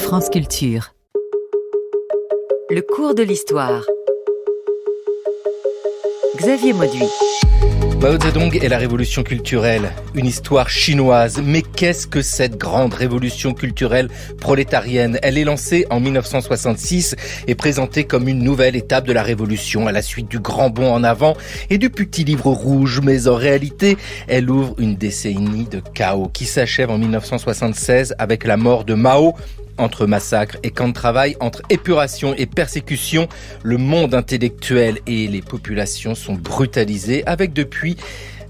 France Culture. Le cours de l'histoire. Xavier Mauduit. Mao Zedong et la révolution culturelle, une histoire chinoise. Mais qu'est-ce que cette grande révolution culturelle prolétarienne ? Elle est lancée en 1966 et présentée comme une nouvelle étape de la révolution à la suite du grand bond en avant et du petit livre rouge. Mais en réalité, elle ouvre une décennie de chaos qui s'achève en 1976 avec la mort de Mao. Entre massacres et camps de travail, entre épuration et persécution, le monde intellectuel et les populations sont brutalisés avec depuis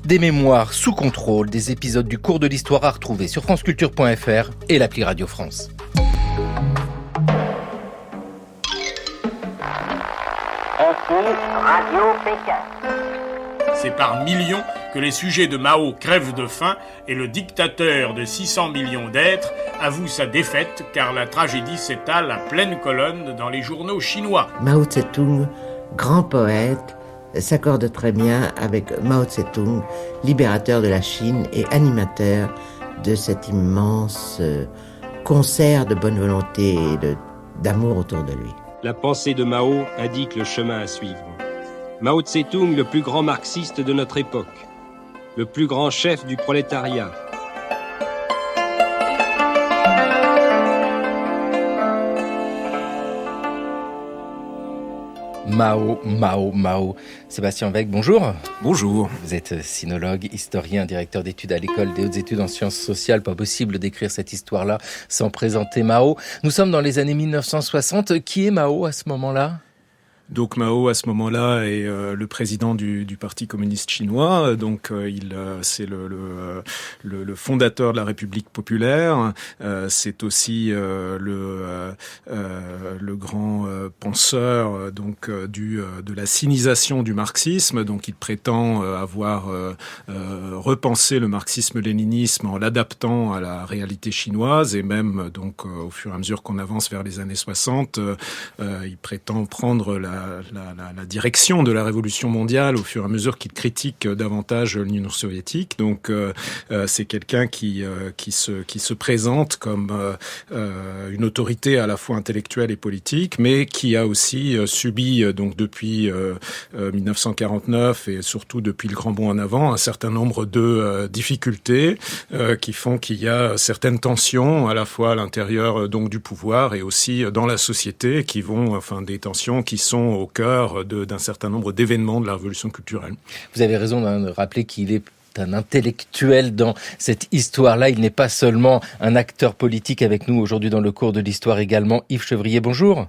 des mémoires sous contrôle, des épisodes du cours de l'histoire à retrouver sur franceculture.fr et l'appli Radio France. Radio Pékin. C'est par millions que les sujets de Mao crèvent de faim et le dictateur de 600 millions d'êtres avoue sa défaite car la tragédie s'étale à pleine colonne dans les journaux chinois. Mao Tse-tung, grand poète, s'accorde très bien avec Mao Tse-tung, libérateur de la Chine et animateur de cet immense concert de bonne volonté et d'amour autour de lui. La pensée de Mao indique le chemin à suivre. Mao Tse-tung, le plus grand marxiste de notre époque, le plus grand chef du prolétariat. Mao. Sébastien Weg, bonjour. Bonjour. Vous êtes sinologue, historien, directeur d'études à l'École des hautes études en sciences sociales. Pas possible d'écrire cette histoire-là sans présenter Mao. Nous sommes dans les années 1960. Qui est Mao à ce moment-là ? Donc Mao à ce moment-là est le président du Parti communiste chinois. Donc c'est le fondateur de la République populaire. C'est aussi le grand penseur de la sinisation du marxisme. Donc il prétend avoir repensé le marxisme-léninisme en l'adaptant à la réalité chinoise et même donc au fur et à mesure qu'on avance vers les années 60, il prétend prendre la direction de la révolution mondiale au fur et à mesure qu'il critique davantage l'Union soviétique. Donc c'est quelqu'un qui se présente comme une autorité à la fois intellectuelle et politique, mais qui a aussi subi donc depuis 1949 et surtout depuis le grand bond en avant un certain nombre de difficultés qui font qu'il y a certaines tensions à la fois à l'intérieur donc du pouvoir et aussi dans la société des tensions qui sont au cœur d'un certain nombre d'événements de la révolution culturelle. Vous avez raison de rappeler qu'il est un intellectuel dans cette histoire-là. Il n'est pas seulement un acteur politique avec nous aujourd'hui dans le cours de l'histoire également. Yves Chevrier, bonjour.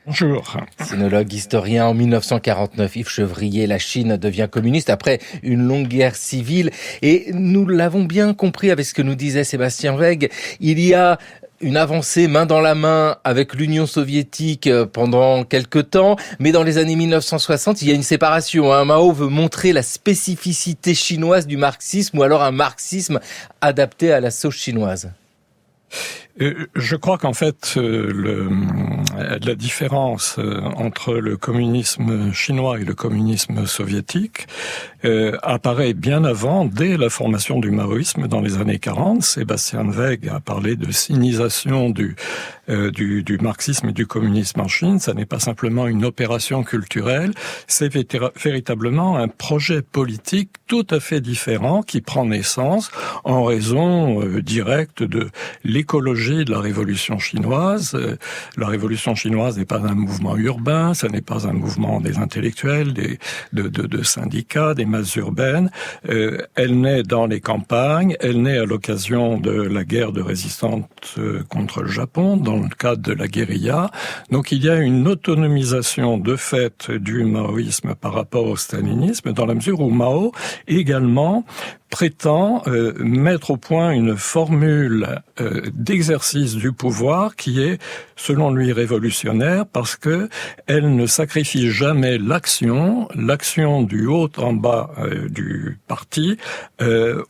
Bonjour. Sinologue, historien. En 1949, Yves Chevrier, la Chine devient communiste après une longue guerre civile. Et nous l'avons bien compris avec ce que nous disait Sébastien Weg. Il y a une avancée main dans la main avec l'Union soviétique pendant quelque temps, mais dans les années 1960, il y a une séparation. Mao veut montrer la spécificité chinoise du marxisme ou alors un marxisme adapté à la sauce chinoise. Je crois qu'en fait, la différence entre le communisme chinois et le communisme soviétique apparaît bien avant, dès la formation du maoïsme dans les années 40. Sébastien Weg a parlé de sinisation du marxisme et du communisme en Chine. Ça n'est pas simplement une opération culturelle, c'est véritablement un projet politique tout à fait différent qui prend naissance en raison directe de l'écologie de la révolution chinoise. La révolution chinoise n'est pas un mouvement urbain, ça n'est pas un mouvement des intellectuels, de syndicats, des masses urbaines. Elle naît dans les campagnes, elle naît à l'occasion de la guerre de résistance contre le Japon, dans le cadre de la guérilla. Donc il y a une autonomisation de fait du maoïsme par rapport au stalinisme, dans la mesure où Mao également prétend mettre au point une formule d'exercice du pouvoir qui est, selon lui, révolutionnaire parce que elle ne sacrifie jamais l'action du haut en bas du parti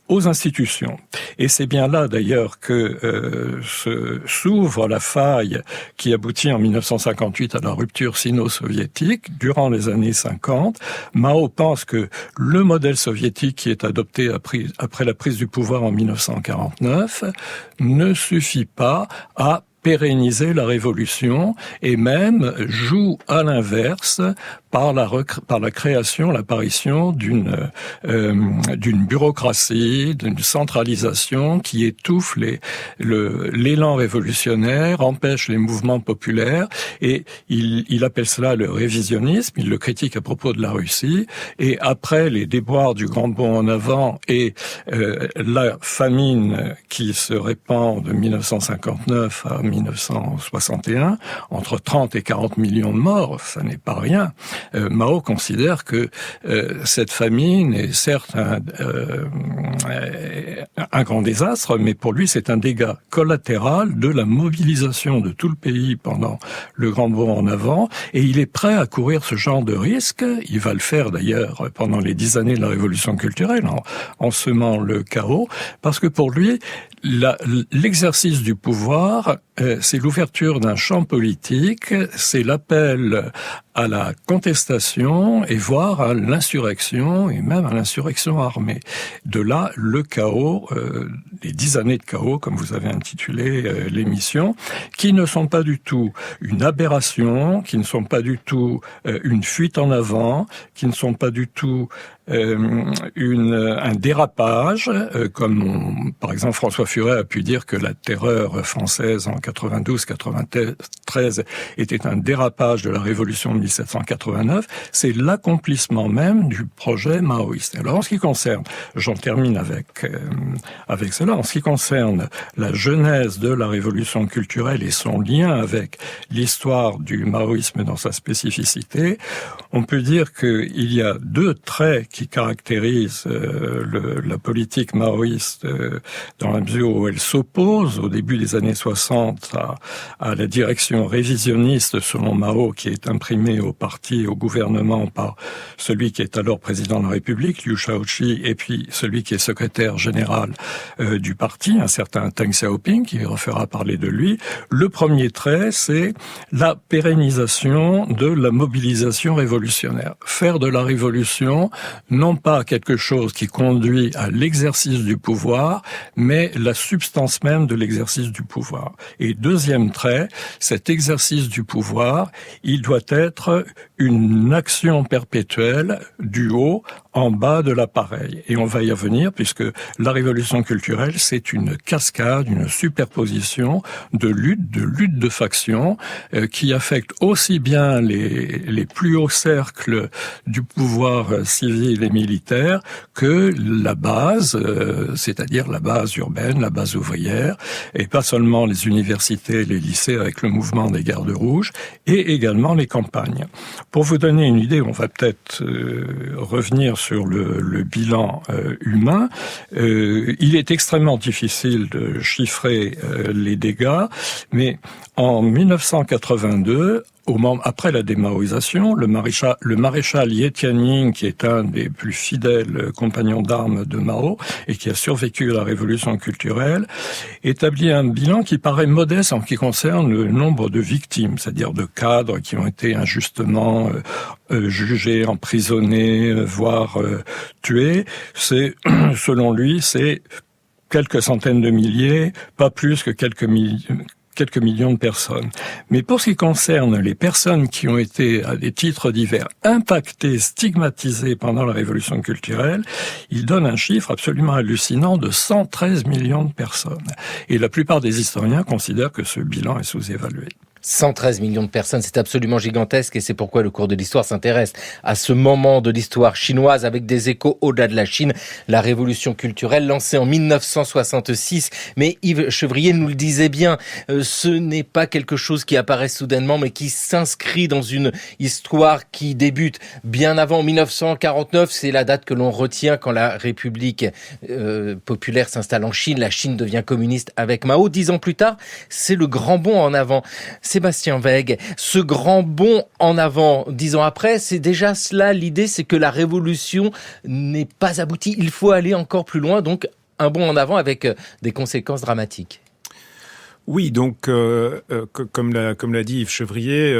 aux institutions. Et c'est bien là d'ailleurs que s'ouvre la faille qui aboutit en 1958 à la rupture sino-soviétique. Durant les années 50, Mao pense que le modèle soviétique qui est adopté après la prise du pouvoir en 1949 ne suffit pas à pérenniser la révolution et même joue à l'inverse par la création, l'apparition d'une bureaucratie, d'une centralisation qui étouffe l'élan révolutionnaire, empêche les mouvements populaires, et il appelle cela le révisionnisme. Il le critique à propos de la Russie. Et après les déboires du grand bond en avant et la famine qui se répand de 1959 à 1961, entre 30 et 40 millions de morts, ça n'est pas rien. Mao considère que cette famine est certes un grand désastre, mais pour lui c'est un dégât collatéral de la mobilisation de tout le pays pendant le grand bond en avant, et il est prêt à courir ce genre de risque. Il va le faire d'ailleurs pendant les 10 années de la révolution culturelle, en semant le chaos, parce que pour lui, l'exercice du pouvoir, c'est l'ouverture d'un champ politique, c'est l'appel à la contestation et voire à l'insurrection, et même à l'insurrection armée. De là, le chaos, les 10 années de chaos, comme vous avez intitulé l'émission, qui ne sont pas du tout une aberration, qui ne sont pas du tout une fuite en avant, qui ne sont pas du tout un dérapage, comme par exemple François Furet a pu dire que la terreur française en 92-93 était un dérapage de la révolution de 1789, c'est l'accomplissement même du projet maoïste. Alors en ce qui concerne, j'en termine avec cela, en ce qui concerne la genèse de la révolution culturelle et son lien avec l'histoire du maoïsme dans sa spécificité, on peut dire qu'il y a deux traits qui caractérisent la politique maoïste dans la mesure où elle s'oppose au début des années 60 à la direction révisionniste selon Mao qui est imprimée au parti, au gouvernement par celui qui est alors président de la République, Liu Shaoqi, et puis celui qui est secrétaire général du parti, un certain Deng Xiaoping, qui refera parler de lui. Le premier trait, c'est la pérennisation de la mobilisation révolutionnaire. Faire de la révolution non pas quelque chose qui conduit à l'exercice du pouvoir, mais la substance même de l'exercice du pouvoir. Et deuxième trait, cet exercice du pouvoir, il doit être une action perpétuelle du haut en bas de l'appareil. Et on va y revenir puisque la révolution culturelle, c'est une cascade, une superposition de luttes de factions qui affectent aussi bien les plus hauts cercles du pouvoir civil et militaire que la base, c'est-à-dire la base urbaine, la base ouvrière, et pas seulement les universités, les lycées avec le mouvement des gardes rouges, et également les campagnes. Pour vous donner une idée, on va peut-être revenir sur le bilan humain. Il est extrêmement difficile de chiffrer les dégâts, mais en 1982, après la démaoïsation, le maréchal Ye Tianming, qui est un des plus fidèles compagnons d'armes de Mao et qui a survécu à la révolution culturelle, établit un bilan qui paraît modeste en ce qui concerne le nombre de victimes, c'est-à-dire de cadres qui ont été injustement jugés, emprisonnés, voire tués. Selon lui, c'est quelques centaines de milliers, pas plus que quelques millions de personnes. Mais pour ce qui concerne les personnes qui ont été, à des titres divers, impactées, stigmatisées pendant la révolution culturelle, il donne un chiffre absolument hallucinant de 113 millions de personnes. Et la plupart des historiens considèrent que ce bilan est sous-évalué. 113 millions de personnes, c'est absolument gigantesque et c'est pourquoi le cours de l'histoire s'intéresse à ce moment de l'histoire chinoise avec des échos au-delà de la Chine, la révolution culturelle lancée en 1966. Mais Yves Chevrier nous le disait bien, ce n'est pas quelque chose qui apparaît soudainement mais qui s'inscrit dans une histoire qui débute bien avant 1949. C'est la date que l'on retient quand la République populaire s'installe en Chine. La Chine devient communiste avec Mao. 10 ans plus tard, c'est le grand bond en avant. Sébastien Wegg, ce grand bond en avant, 10 ans après, c'est déjà cela, l'idée c'est que la révolution n'est pas aboutie, il faut aller encore plus loin, donc un bond en avant avec des conséquences dramatiques. Oui, donc comme l'a dit Yves Chevrier,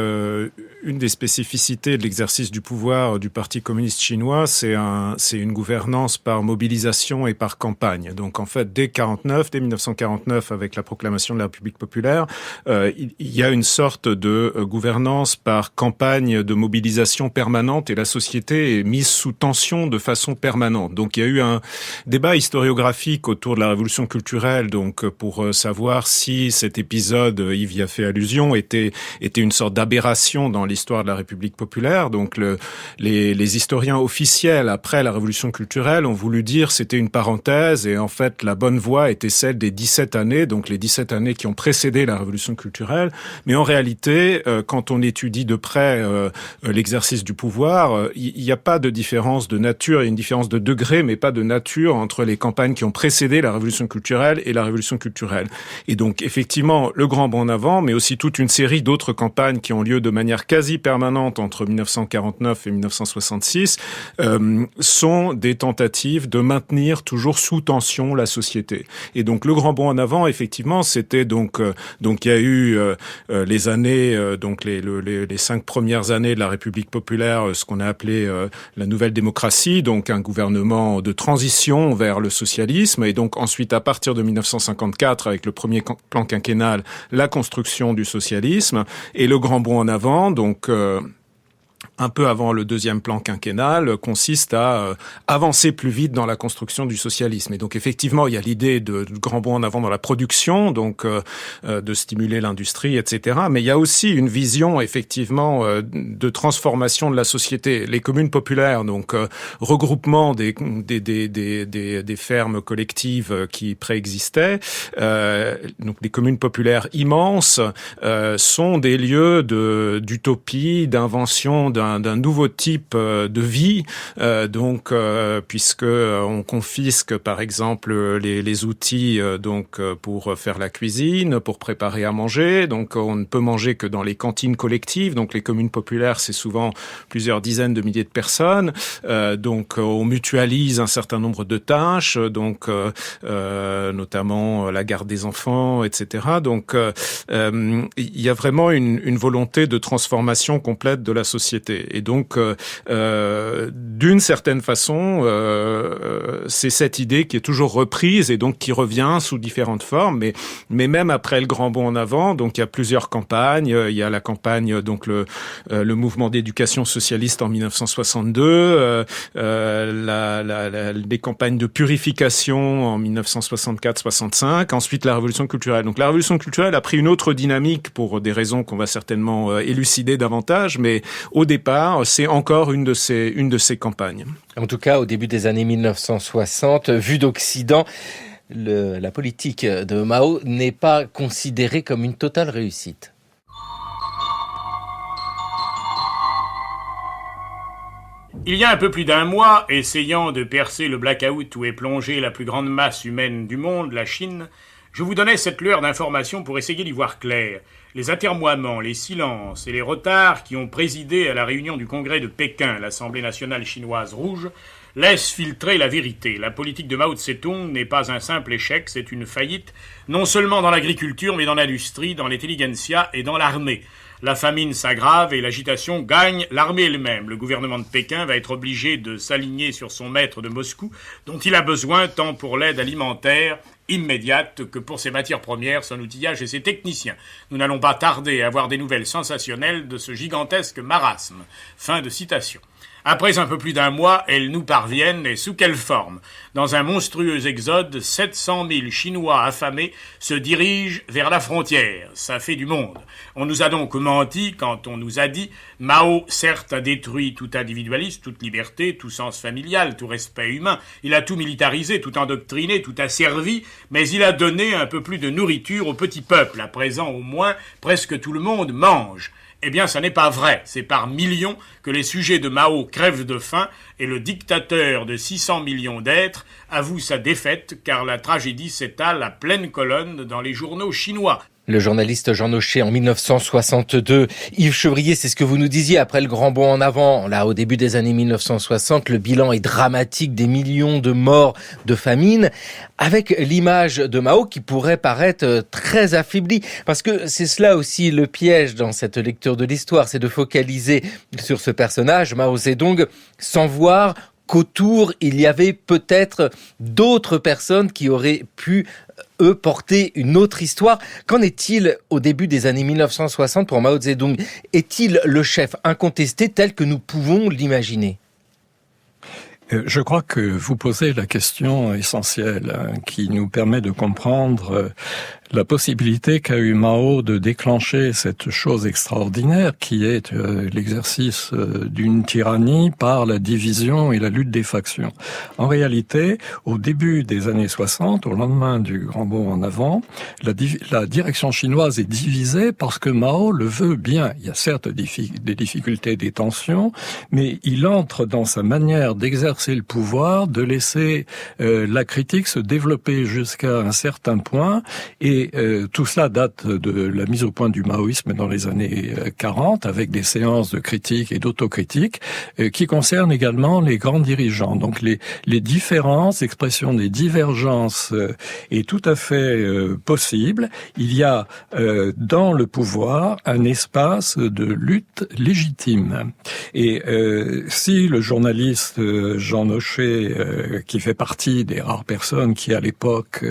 une des spécificités de l'exercice du pouvoir du Parti communiste chinois, c'est une gouvernance par mobilisation et par campagne. Donc en fait, dès 1949, avec la proclamation de la République populaire, il y a une sorte de gouvernance par campagne de mobilisation permanente et la société est mise sous tension de façon permanente. Donc il y a eu un débat historiographique autour de la révolution culturelle, donc pour savoir si cet épisode, Yves y a fait allusion, était une sorte d'aberration dans l'histoire de la République populaire. Donc les historiens officiels après la révolution culturelle ont voulu dire c'était une parenthèse et en fait la bonne voie était celle des 17 années, donc les 17 années qui ont précédé la révolution culturelle. Mais en réalité, quand on étudie de près l'exercice du pouvoir, il n'y a pas de différence de nature, il y a une différence de degré, mais pas de nature entre les campagnes qui ont précédé la révolution culturelle et la révolution culturelle. Et donc, effectivement, le grand bond en avant, mais aussi toute une série d'autres campagnes qui ont lieu de manière quasi permanente entre 1949 et 1966, sont des tentatives de maintenir toujours sous tension la société. Et donc, le grand bond en avant, effectivement, c'était donc il y a eu les années, donc les 5 premières années de la République populaire, ce qu'on a appelé la nouvelle démocratie, donc un gouvernement de transition vers le socialisme, et donc ensuite à partir de 1954 avec le premier plan quinquennal, la construction du socialisme et le grand bond en avant, donc un peu avant le deuxième plan quinquennal, consiste à avancer plus vite dans la construction du socialisme. Et donc effectivement, il y a l'idée de grand bond en avant dans la production, donc de stimuler l'industrie, etc. Mais il y a aussi une vision effectivement de transformation de la société. Les communes populaires, donc regroupement des fermes collectives qui préexistaient, donc des communes populaires immenses, sont des lieux d'utopie, d'invention d'un nouveau type de vie, puisque on confisque par exemple les outils pour faire la cuisine, pour préparer à manger, donc on ne peut manger que dans les cantines collectives, donc les communes populaires c'est souvent plusieurs dizaines de milliers de personnes, donc on mutualise un certain nombre de tâches, donc notamment la garde des enfants, etc. Donc il y a vraiment une volonté de transformation complète de la société. Et donc, d'une certaine façon, c'est cette idée qui est toujours reprise et donc qui revient sous différentes formes. Mais même après le grand bond en avant, donc il y a plusieurs campagnes. Il y a la campagne, donc le mouvement d'éducation socialiste en 1962, les campagnes de purification en 1964-65. Ensuite, la révolution culturelle. Donc la révolution culturelle a pris une autre dynamique pour des raisons qu'on va certainement élucider davantage, mais au départ, c'est encore une de ces campagnes. En tout cas, au début des années 1960, vu d'Occident, la politique de Mao n'est pas considérée comme une totale réussite. Il y a un peu plus d'un mois, essayant de percer le blackout où est plongée la plus grande masse humaine du monde, la Chine, je vous donnais cette lueur d'informations pour essayer d'y voir clair. Les atermoiements, les silences et les retards qui ont présidé à la réunion du congrès de Pékin, l'Assemblée nationale chinoise rouge, laissent filtrer la vérité. La politique de Mao Tse-tung n'est pas un simple échec, c'est une faillite, non seulement dans l'agriculture, mais dans l'industrie, dans l'intelligentsia et dans l'armée. La famine s'aggrave et l'agitation gagne l'armée elle-même. Le gouvernement de Pékin va être obligé de s'aligner sur son maître de Moscou, dont il a besoin tant pour l'aide alimentaire immédiate que pour ses matières premières, son outillage et ses techniciens. Nous n'allons pas tarder à avoir des nouvelles sensationnelles de ce gigantesque marasme. Fin de citation. Après un peu plus d'un mois, elles nous parviennent, et sous quelle forme ? Dans un monstrueux exode, 700 000 Chinois affamés se dirigent vers la frontière. Ça fait du monde. On nous a donc menti quand on nous a dit « Mao, certes, a détruit tout individualisme, toute liberté, tout sens familial, tout respect humain. Il a tout militarisé, tout endoctriné, tout asservi, mais il a donné un peu plus de nourriture au petit peuple. À présent, au moins, presque tout le monde mange. » Eh bien, ça n'est pas vrai. C'est par millions que les sujets de Mao crèvent de faim et le dictateur de 600 millions d'êtres avoue sa défaite car la tragédie s'étale à pleine colonne dans les journaux chinois. Le journaliste Jean Nochet en 1962. Yves Chevrier, c'est ce que vous nous disiez après le grand bond en avant. Là, au début des années 1960, le bilan est dramatique, des millions de morts de famine, avec l'image de Mao qui pourrait paraître très affaiblie. Parce que c'est cela aussi le piège dans cette lecture de l'histoire, c'est de focaliser sur ce personnage, Mao Zedong, sans voir qu'autour, il y avait peut-être d'autres personnes qui auraient pu, eux, porter une autre histoire. Qu'en est-il au début des années 1960 pour Mao Zedong ? Est-il le chef incontesté tel que nous pouvons l'imaginer ? Je crois que vous posez la question essentielle qui nous permet de comprendre la possibilité qu'a eu Mao de déclencher cette chose extraordinaire qui est l'exercice d'une tyrannie par la division et la lutte des factions. En réalité, au début des années 60, au lendemain du grand bond en avant, la direction chinoise est divisée parce que Mao le veut bien. Il y a certes des difficultés, des tensions, mais il entre dans sa manière d'exercer le pouvoir, de laisser la critique se développer jusqu'à un certain point, et tout cela date de la mise au point du maoïsme dans les années 40, avec des séances de critique et d'autocritique qui concernent également les grands dirigeants. Donc les différences, l'expression des divergences est tout à fait possible. Il y a dans le pouvoir un espace de lutte légitime. Et si le journaliste Jean Nochet, qui fait partie des rares personnes qui à l'époque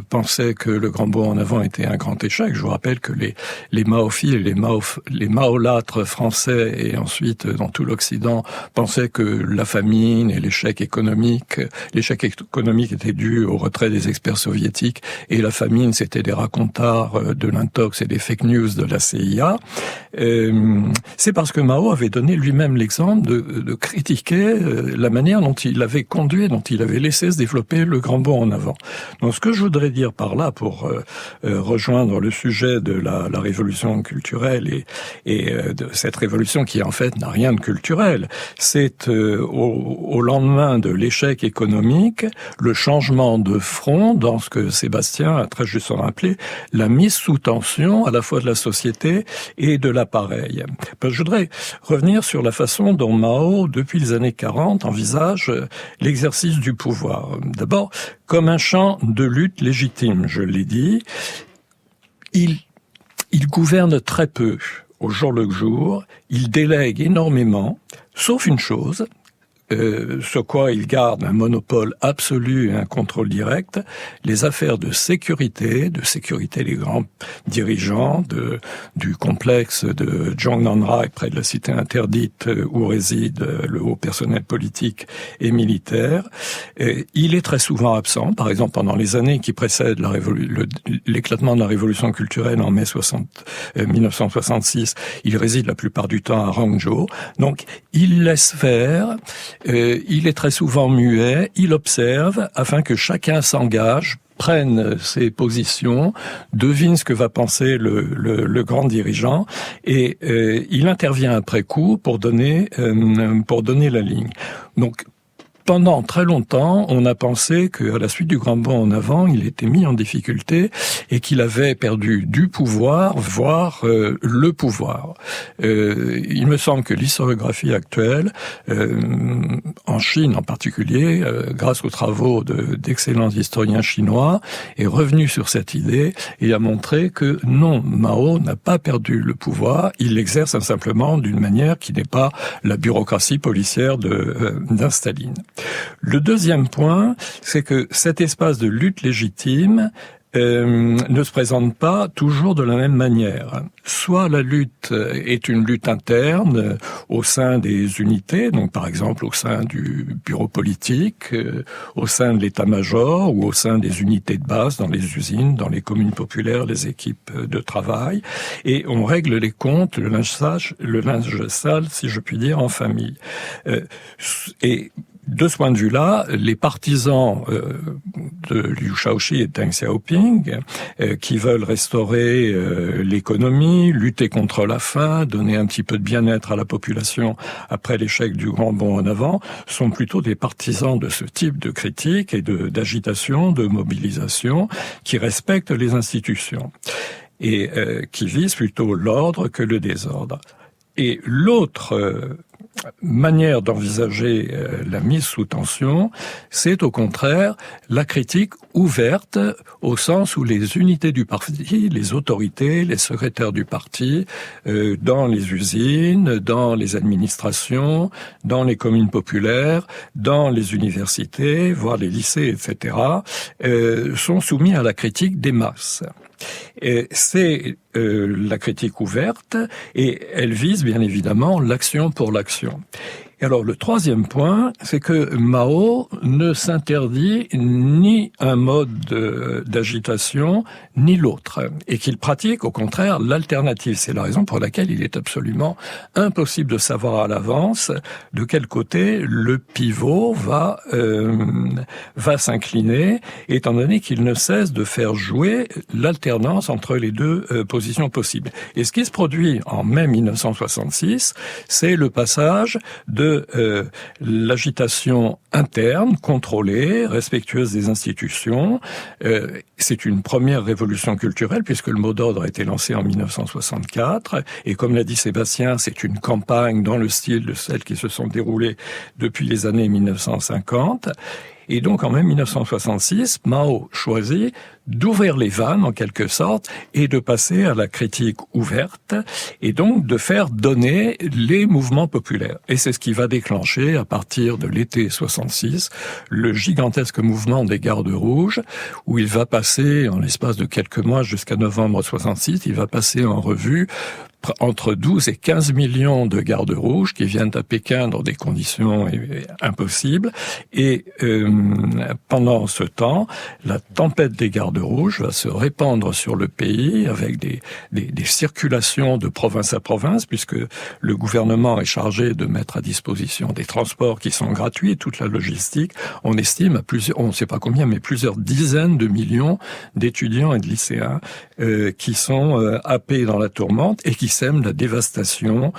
pensaient que le grand bond en avant était un grand échec, je vous rappelle que les maophiles, les maolâtres français et ensuite dans tout l'Occident pensaient que la famine et l'échec économique était dû au retrait des experts soviétiques et la famine c'était des racontards de l'intox et des fake news de la CIA. C'est parce que Mao avait donné lui-même l'exemple de critiquer la manière dont il avait conduit, dont il avait laissé se développer le grand bond en avant. Donc ce que je voudrais dire par là, pour rejoindre le sujet de la révolution culturelle et de cette révolution qui en fait n'a rien de culturel, c'est au lendemain de l'échec économique, le changement de front dans ce que Sébastien a très justement appelé la mise sous tension à la fois de la société et de l'appareil. Je voudrais revenir sur la façon dont Mao, depuis les années 40, envisage l'exercice du pouvoir. D'abord, comme un champ de lutte légitime, je l'ai dit, il gouverne très peu au jour le jour, il délègue énormément, sauf une chose, sur quoi il garde un monopole absolu et un contrôle direct, les affaires de sécurité des grands dirigeants du complexe de Zhongnanhai, près de la cité interdite où réside le haut personnel politique et militaire. Il est très souvent absent, par exemple pendant les années qui précèdent l'éclatement de la révolution culturelle en mai 1966, il réside la plupart du temps à Hangzhou. Donc il laisse faire. Il est très souvent muet, il observe afin que chacun s'engage, prenne ses positions, devine ce que va penser le grand dirigeant et il intervient après coup pour donner la ligne. Donc pendant très longtemps, on a pensé qu'à la suite du grand bond en avant, il était mis en difficulté et qu'il avait perdu du pouvoir, voire le pouvoir. Il me semble que l'historiographie actuelle, en Chine en particulier, grâce aux travaux d'excellents historiens chinois, est revenue sur cette idée et a montré que non, Mao n'a pas perdu le pouvoir, il l'exerce simplement d'une manière qui n'est pas la bureaucratie policière d'un Staline. Le deuxième point, c'est que cet espace de lutte légitime ne se présente pas toujours de la même manière. Soit la lutte est une lutte interne au sein des unités, donc par exemple au sein du bureau politique, au sein de l'état-major ou au sein des unités de base dans les usines, dans les communes populaires, les équipes de travail, et on règle les comptes, le linge sale, si je puis dire, en famille. Et de ce point de vue-là, les partisans de Liu Shaoqi et Deng Xiaoping, qui veulent restaurer l'économie, lutter contre la faim, donner un petit peu de bien-être à la population après l'échec du grand bond en avant, sont plutôt des partisans de ce type de critique et d'agitation, de mobilisation, qui respectent les institutions et qui visent plutôt l'ordre que le désordre. Et l'autre manière d'envisager la mise sous tension, c'est au contraire la critique ouverte, au sens où les unités du parti, les autorités, les secrétaires du parti, dans les usines, dans les administrations, dans les communes populaires, dans les universités, voire les lycées, etc., sont soumis à la critique des masses. Et c'est la critique ouverte, et elle vise bien évidemment l'action pour l'action. Et alors le troisième point, c'est que Mao ne s'interdit ni un mode d'agitation, ni l'autre, et qu'il pratique au contraire l'alternative. C'est la raison pour laquelle il est absolument impossible de savoir à l'avance de quel côté le pivot va s'incliner, étant donné qu'il ne cesse de faire jouer l'alternance entre les deux positions possibles. Et ce qui se produit en mai 1966, c'est le passage de l'agitation interne, contrôlée, respectueuse des institutions. C'est une première révolution culturelle puisque le mot d'ordre a été lancé en 1964. Et comme l'a dit Sébastien, c'est une campagne dans le style de celles qui se sont déroulées depuis les années 1950. Et donc, en mai 1966, Mao choisit d'ouvrir les vannes, en quelque sorte, et de passer à la critique ouverte, et donc de faire donner les mouvements populaires. Et c'est ce qui va déclencher, à partir de l'été 66, le gigantesque mouvement des Gardes rouges, où il va passer, en l'espace de quelques mois jusqu'à novembre 66, il va passer en revue entre 12 et 15 millions de gardes rouges qui viennent à Pékin dans des conditions impossibles. Et pendant ce temps, la tempête des gardes rouges va se répandre sur le pays avec des circulations de province à province, puisque le gouvernement est chargé de mettre à disposition des transports qui sont gratuits et toute la logistique. On estime à plusieurs, on ne sait pas combien, mais plusieurs dizaines de millions d'étudiants et de lycéens qui sont happés dans la tourmente et qui sèment la dévastation,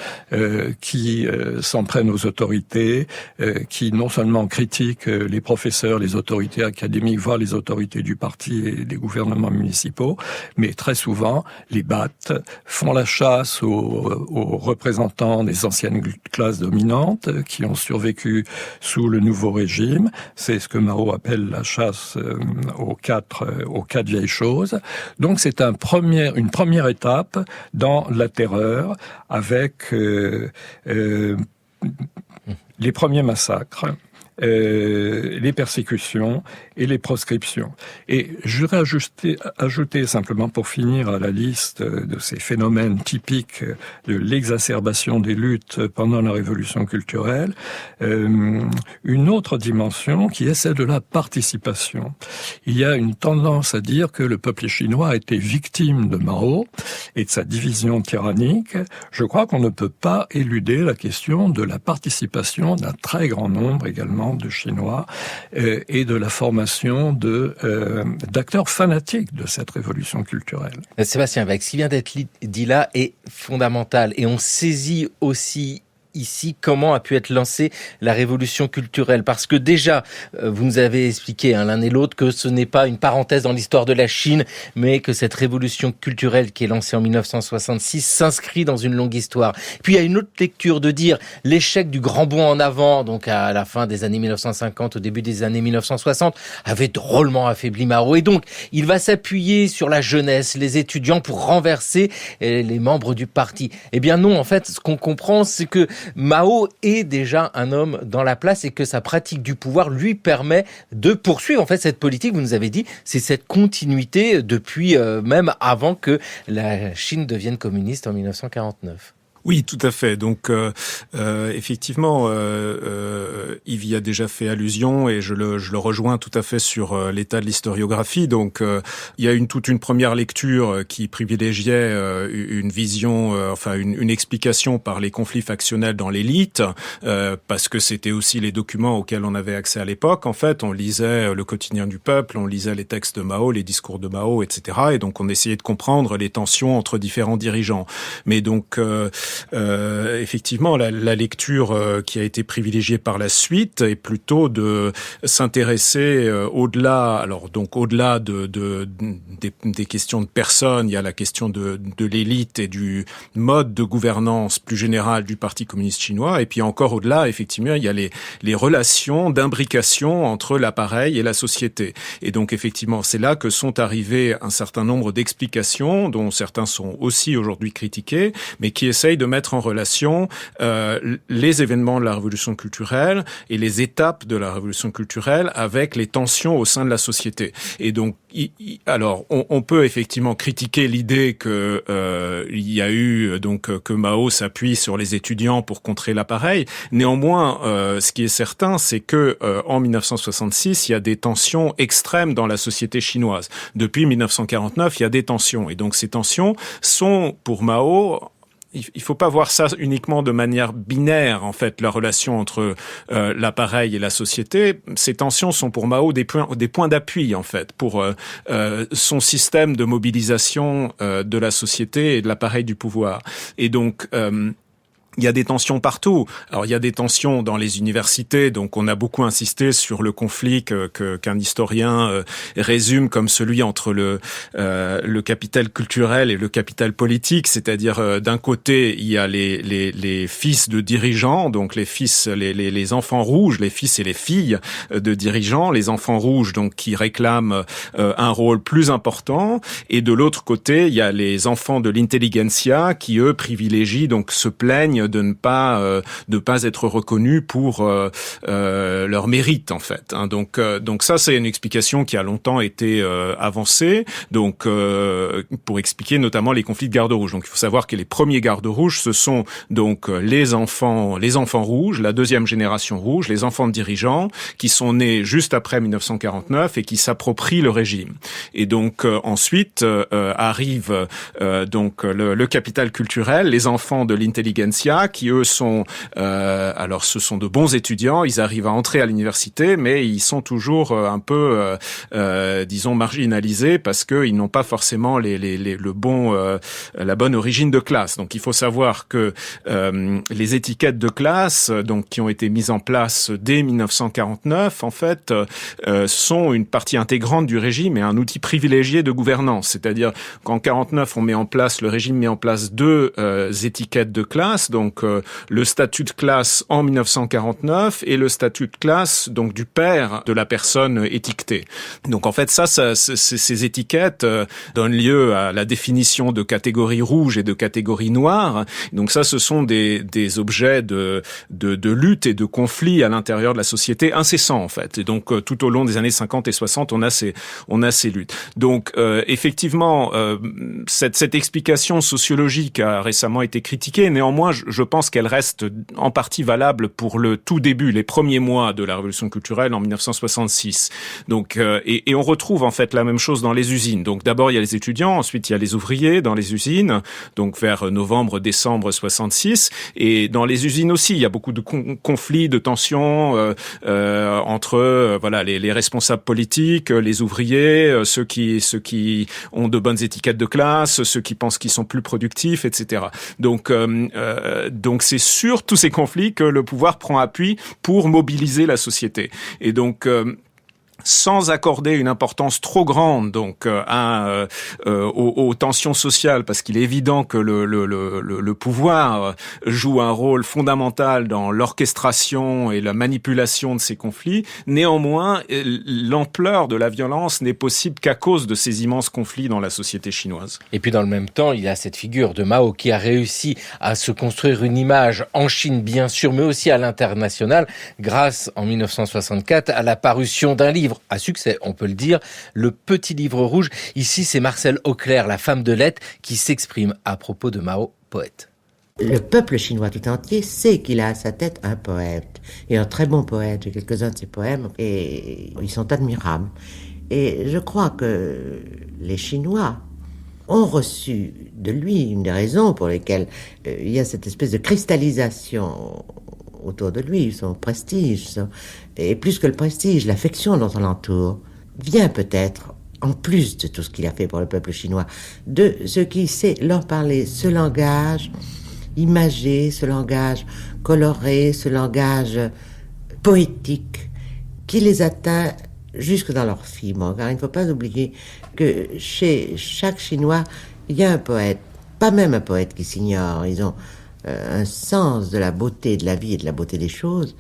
qui s'en prennent aux autorités, qui non seulement critiquent les professeurs, les autorités académiques, voire les autorités du parti et des gouvernements municipaux, mais très souvent les battent, font la chasse aux représentants des anciennes classes dominantes qui ont survécu sous le nouveau régime. C'est ce que Mao appelle la chasse aux quatre vieilles choses. Donc c'est une première étape dans la terreur avec les premiers massacres, les persécutions et les proscriptions. Et je voudrais ajouter simplement pour finir à la liste de ces phénomènes typiques de l'exacerbation des luttes pendant la révolution culturelle, une autre dimension qui est celle de la participation. Il y a une tendance à dire que le peuple chinois a été victime de Mao et de sa division tyrannique. Je crois qu'on ne peut pas éluder la question de la participation d'un très grand nombre également de Chinois et de la formation d'acteurs fanatiques de cette révolution culturelle. Sébastien Weck, ce qui vient d'être dit là est fondamental et on saisit aussi ici comment a pu être lancée la révolution culturelle. Parce que déjà, vous nous avez expliqué l'un et l'autre que ce n'est pas une parenthèse dans l'histoire de la Chine, mais que cette révolution culturelle qui est lancée en 1966 s'inscrit dans une longue histoire. Puis il y a une autre lecture de dire l'échec du grand bond en avant, donc à la fin des années 1950, au début des années 1960, avait drôlement affaibli Mao. Et donc, il va s'appuyer sur la jeunesse, les étudiants pour renverser les membres du parti. Eh bien non, en fait, ce qu'on comprend, c'est que Mao est déjà un homme dans la place et que sa pratique du pouvoir lui permet de poursuivre en fait cette politique. Vous nous avez dit, c'est cette continuité depuis même avant que la Chine devienne communiste en 1949. Oui, tout à fait. Donc, effectivement, Yves y a déjà fait allusion et je le rejoins tout à fait sur l'état de l'historiographie. Donc, il y a toute une première lecture qui privilégiait une vision, une explication par les conflits factionnels dans l'élite, parce que c'était aussi les documents auxquels on avait accès à l'époque. En fait, on lisait le quotidien du peuple, on lisait les textes de Mao, les discours de Mao, etc. Et donc, on essayait de comprendre les tensions entre différents dirigeants. Mais donc, effectivement, la lecture qui a été privilégiée par la suite est plutôt de s'intéresser au-delà. Alors donc au-delà des questions de personnes, il y a la question de l'élite et du mode de gouvernance plus général du Parti communiste chinois. Et puis encore au-delà, effectivement, il y a les relations d'imbrication entre l'appareil et la société. Et donc effectivement, c'est là que sont arrivés un certain nombre d'explications, dont certains sont aussi aujourd'hui critiqués, mais qui essayent de mettre en relation les événements de la révolution culturelle et les étapes de la révolution culturelle avec les tensions au sein de la société. Et donc, alors, on peut effectivement critiquer l'idée que il y a eu que Mao s'appuie sur les étudiants pour contrer l'appareil. Néanmoins, ce qui est certain, c'est que en 1966, il y a des tensions extrêmes dans la société chinoise. Depuis 1949, il y a des tensions, et donc ces tensions sont pour Mao. Il faut pas voir ça uniquement de manière binaire, en fait, la relation entre l'appareil et la société. Ces tensions sont pour Mao des points d'appui, en fait, pour son système de mobilisation de la société et de l'appareil du pouvoir. Et donc, il y a des tensions partout. Alors, il y a des tensions dans les universités, donc on a beaucoup insisté sur le conflit qu'un historien résume comme celui entre le capital culturel et le capital politique, c'est-à-dire d'un côté, il y a les fils de dirigeants, donc les enfants rouges, les fils et les filles de dirigeants, les enfants rouges donc qui réclament un rôle plus important, et de l'autre côté, il y a les enfants de l'intelligentsia qui eux privilégient, donc se plaignent de ne pas être reconnus pour leur mérite, en fait. Donc ça, c'est une explication qui a longtemps été avancée. Donc pour expliquer notamment les conflits de garde rouge. Donc il faut savoir que les premiers gardes rouges, ce sont donc les enfants rouges, la deuxième génération rouge, les enfants de dirigeants qui sont nés juste après 1949 et qui s'approprient le régime. Et donc ensuite arrive donc le capital culturel, les enfants de l'intelligentsia, qui eux sont, alors ce sont de bons étudiants, ils arrivent à entrer à l'université, mais ils sont toujours un peu, disons, marginalisés parce qu'ils n'ont pas forcément la bonne origine de classe. Donc il faut savoir que les étiquettes de classe, donc qui ont été mises en place dès 1949, en fait, sont une partie intégrante du régime et un outil privilégié de gouvernance. C'est-à-dire qu'en 49, le régime met en place deux étiquettes de classe. Donc le statut de classe en 1949 et le statut de classe donc du père de la personne étiquetée. Donc en fait ces étiquettes donnent lieu à la définition de catégorie rouge et de catégorie noire. Donc ça, ce sont des objets de lutte et de conflit à l'intérieur de la société incessants, en fait. Et donc tout au long des années 50 et 60, on a ces luttes. Donc effectivement, cette explication sociologique a récemment été critiquée. Néanmoins, je pense qu'elle reste en partie valable pour le tout début, les premiers mois de la révolution culturelle en 1966. Donc, et on retrouve en fait la même chose dans les usines. Donc d'abord il y a les étudiants, ensuite il y a les ouvriers dans les usines, donc vers novembre-décembre 66. Et dans les usines aussi, il y a beaucoup de conflits, de tensions entre les responsables politiques, les ouvriers, ceux qui ont de bonnes étiquettes de classe, ceux qui pensent qu'ils sont plus productifs, etc. Donc c'est sur tous ces conflits que le pouvoir prend appui pour mobiliser la société. Et donc sans accorder une importance trop grande donc aux tensions sociales, parce qu'il est évident que le pouvoir joue un rôle fondamental dans l'orchestration et la manipulation de ces conflits. Néanmoins, l'ampleur de la violence n'est possible qu'à cause de ces immenses conflits dans la société chinoise. Et puis dans le même temps, il y a cette figure de Mao qui a réussi à se construire une image en Chine, bien sûr, mais aussi à l'international, grâce en 1964 à la parution d'un livre à succès, on peut le dire, le Petit Livre Rouge. Ici, c'est Marcelle Auclair, la femme de lettres, qui s'exprime à propos de Mao, poète. Le peuple chinois tout entier sait qu'il a à sa tête un poète, et un très bon poète. J'ai quelques-uns de ses poèmes, et ils sont admirables. Et je crois que les Chinois ont reçu de lui une des raisons pour lesquelles il y a cette espèce de cristallisation autour de lui, son prestige, et plus que le prestige, l'affection dont on l'entoure, vient peut-être, en plus de tout ce qu'il a fait pour le peuple chinois, de ce qui sait leur parler, ce langage imagé, ce langage coloré, ce langage poétique, qui les atteint jusque dans leurs fibres. Car il ne faut pas oublier que chez chaque Chinois, il y a un poète, pas même un poète qui s'ignore. Ils ont un sens de la beauté de la vie et de la beauté des choses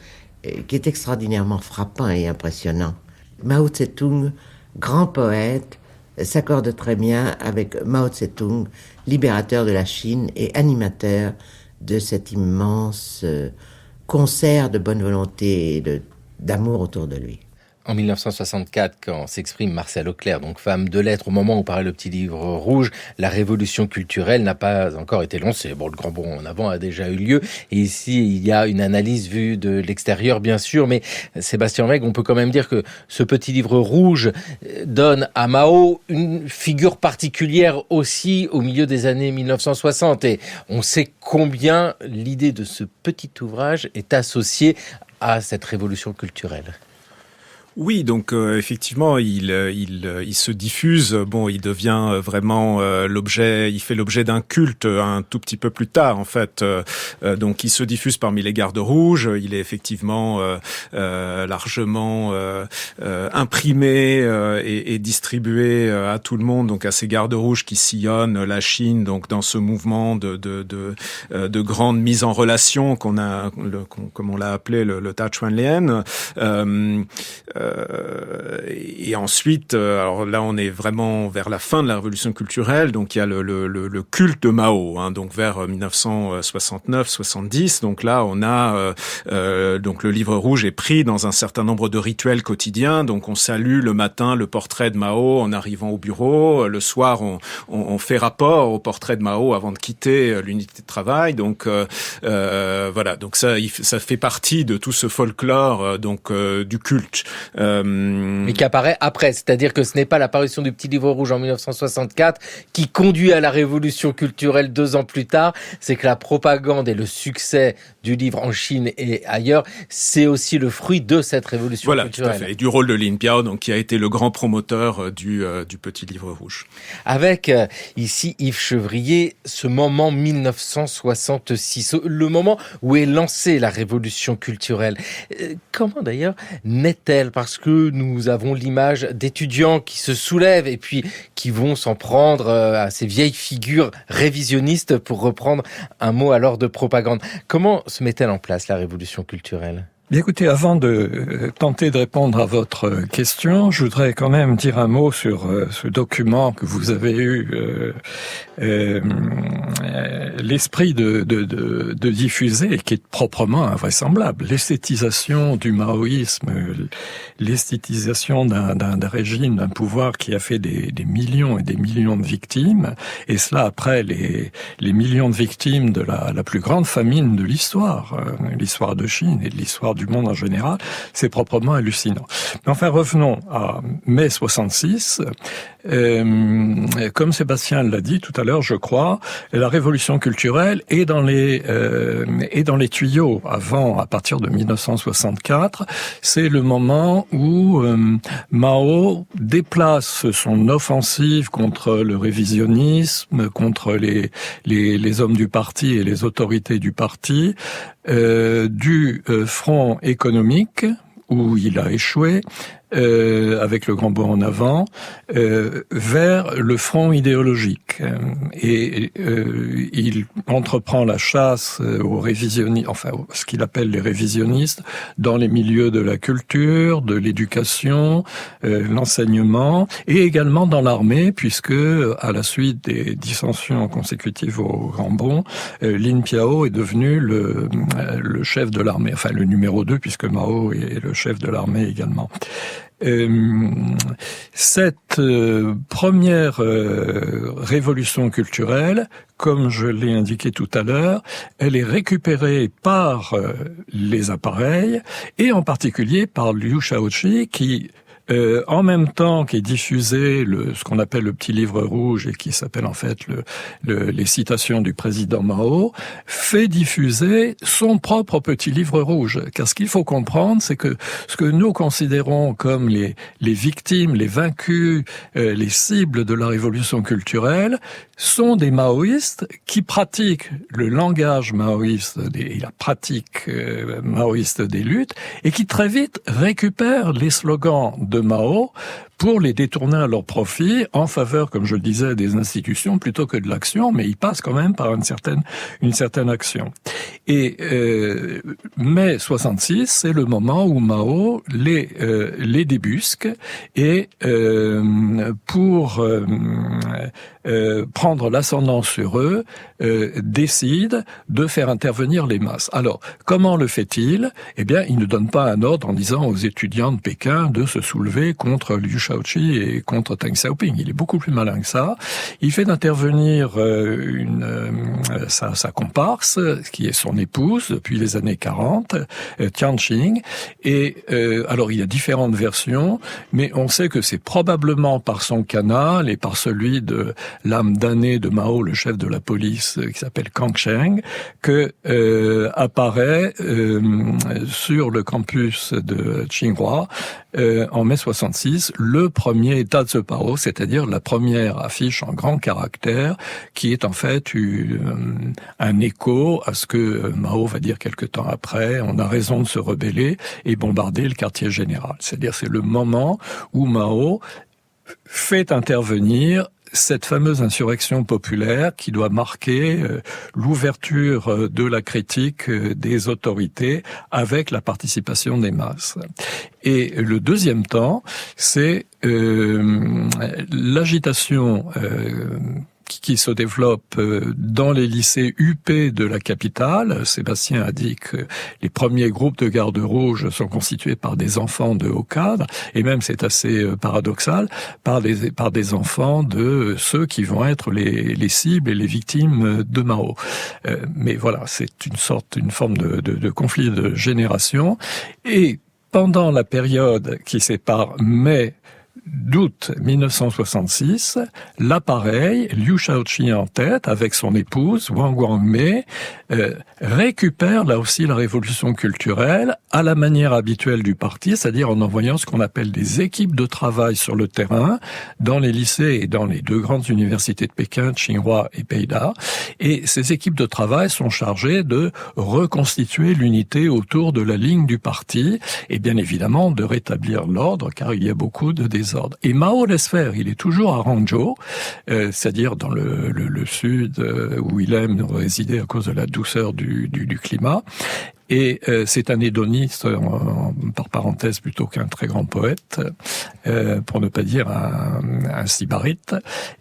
qui est extraordinairement frappant et impressionnant. Mao Tse-tung, grand poète, s'accorde très bien avec Mao Tse-tung, libérateur de la Chine et animateur de cet immense concert de bonne volonté et d'amour autour de lui. En 1964, quand s'exprime Marcelle Auclair, donc femme de lettres, au moment où paraît le petit livre rouge, la révolution culturelle n'a pas encore été lancée. Bon, le grand bond en avant a déjà eu lieu. Et ici, il y a une analyse vue de l'extérieur, bien sûr. Mais Sébastien Meg, on peut quand même dire que ce petit livre rouge donne à Mao une figure particulière aussi au milieu des années 1960. Et on sait combien l'idée de ce petit ouvrage est associée à cette révolution culturelle. Oui, donc effectivement, il se diffuse. Bon, il devient vraiment l'objet. Il fait l'objet d'un culte un tout petit peu plus tard, en fait. Donc, il se diffuse parmi les gardes rouges. Il est effectivement largement imprimé et distribué à tout le monde. Donc, à ces gardes rouges qui sillonnent la Chine. Donc, dans ce mouvement de grande mise en relation comme on l'a appelé le Tachuanlian. Et ensuite, alors là, on est vraiment vers la fin de la révolution culturelle, donc il y a le culte de Mao, hein, donc vers 1969-70. Donc là, on a donc le livre rouge est pris dans un certain nombre de rituels quotidiens. Donc on salue le matin le portrait de Mao en arrivant au bureau. Le soir, on fait rapport au portrait de Mao avant de quitter l'unité de travail. Donc voilà, donc ça fait partie de tout ce folklore donc du culte. Mais qui apparaît après, c'est-à-dire que ce n'est pas l'apparition du petit livre rouge en 1964 qui conduit à la révolution culturelle 2 ans plus tard, c'est que la propagande et le succès du livre en Chine et ailleurs, c'est aussi le fruit de cette révolution culturelle. Tout à fait. Et du rôle de Lin Biao, donc qui a été le grand promoteur du petit livre rouge. Avec ici Yves Chevrier, ce moment 1966, le moment où est lancée la révolution culturelle. Comment d'ailleurs naît-elle ? Parce que nous avons l'image d'étudiants qui se soulèvent et puis qui vont s'en prendre à ces vieilles figures révisionnistes, pour reprendre un mot alors de propagande. Comment se met-elle en place la révolution culturelle ? Bien, écoutez, avant de tenter de répondre à votre question, je voudrais quand même dire un mot sur ce document que vous avez eu l'esprit de diffuser et qui est proprement invraisemblable. L'esthétisation du maoïsme, l'esthétisation d'un régime, d'un pouvoir qui a fait des millions et des millions de victimes, et cela après les millions de victimes de la plus grande famine de l'histoire de Chine et de l'histoire du monde en général, c'est proprement hallucinant. Mais enfin, revenons à mai 66. Comme Sébastien l'a dit tout à l'heure, je crois, la révolution culturelle est dans les tuyaux. À partir de 1964, c'est le moment où Mao déplace son offensive contre le révisionnisme, contre les hommes du parti et les autorités du parti, du front économique, où il a échoué, avec le grand bond en avant, vers le front idéologique. Et il entreprend la chasse aux révisionnistes, enfin ce qu'il appelle les révisionnistes, dans les milieux de la culture, de l'éducation, l'enseignement, et également dans l'armée, puisque à la suite des dissensions consécutives au grand bond, Lin Biao est devenu le chef de l'armée, enfin le numéro 2, puisque Mao est le chef de l'armée également. Cette première révolution culturelle, comme je l'ai indiqué tout à l'heure, elle est récupérée par les appareils et en particulier par Liu Shaoqi qui en même temps qu'est diffusé ce qu'on appelle le petit livre rouge et qui s'appelle en fait les citations du président Mao, fait diffuser son propre petit livre rouge. Car ce qu'il faut comprendre, c'est que ce que nous considérons comme les victimes, les vaincus, les cibles de la révolution culturelle, sont des maoïstes qui pratiquent le langage maoïste et la pratique maoïste des luttes et qui très vite récupèrent les slogans de Mao pour les détourner à leur profit en faveur, comme je le disais, des institutions plutôt que de l'action, mais ils passent quand même par une certaine action. Et mai 66, c'est le moment où Mao les débusque et pour prendre l'ascendant sur eux, décide de faire intervenir les masses. Alors, comment le fait-il ? Eh bien, il ne donne pas un ordre en disant aux étudiants de Pékin de se soulever contre Liu Shaoqi et contre Deng Xiaoping. Il est beaucoup plus malin que ça. Il fait intervenir sa comparse, qui est son épouse depuis les années 40, Tianqing. Et alors, il y a différentes versions, mais on sait que c'est probablement par son canal et par celui de l'âme damnée de Mao, le chef de la police, qui s'appelle Kang Sheng, que apparaît sur le campus de Tsinghua en mai 66 le premier Dazhepao, c'est-à-dire la première affiche en grand caractère qui est en fait un écho à ce que Mao va dire quelque temps après. On a raison de se rebeller et bombarder le quartier général. C'est-à-dire c'est le moment où Mao fait intervenir cette fameuse insurrection populaire qui doit marquer l'ouverture de la critique des autorités avec la participation des masses. Et le deuxième temps, c'est l'agitation qui se développe dans les lycées UP de la capitale. Sébastien a dit que les premiers groupes de gardes rouges sont constitués par des enfants de haut cadre, et même c'est assez paradoxal, par des enfants de ceux qui vont être les cibles et les victimes de Mao. Mais voilà, c'est une forme de conflit de génération. Et pendant la période qui sépare mai d'août 1966, l'appareil, Liu Shaoqi en tête, avec son épouse, Wang Guangmei, récupère là aussi la révolution culturelle à la manière habituelle du parti, c'est-à-dire en envoyant ce qu'on appelle des équipes de travail sur le terrain, dans les lycées et dans les deux grandes universités de Pékin, Tsinghua et Peida. Et ces équipes de travail sont chargées de reconstituer l'unité autour de la ligne du parti et bien évidemment de rétablir l'ordre, car il y a beaucoup de désordre. Et Mao laisse faire, il est toujours à Hangzhou, c'est-à-dire dans le sud où il aime résider à cause de la douceur du climat. Et c'est un hédoniste, par parenthèse, plutôt qu'un très grand poète, pour ne pas dire un sybarite.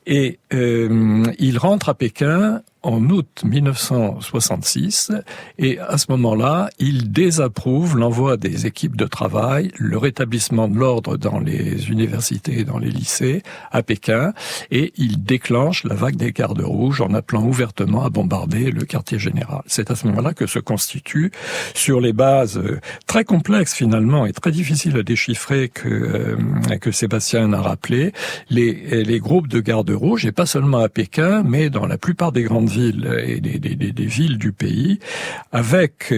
Et il rentre à Pékin en août 1966, et à ce moment-là, il désapprouve l'envoi des équipes de travail, le rétablissement de l'ordre dans les universités et dans les lycées à Pékin, et il déclenche la vague des gardes rouges en appelant ouvertement à bombarder le quartier général. C'est à ce moment-là que se constitue, sur les bases très complexes finalement et très difficiles à déchiffrer que Sébastien a rappelé, les groupes de gardes rouges, et pas seulement à Pékin, mais dans la plupart des grandes villes et des villes du pays, avec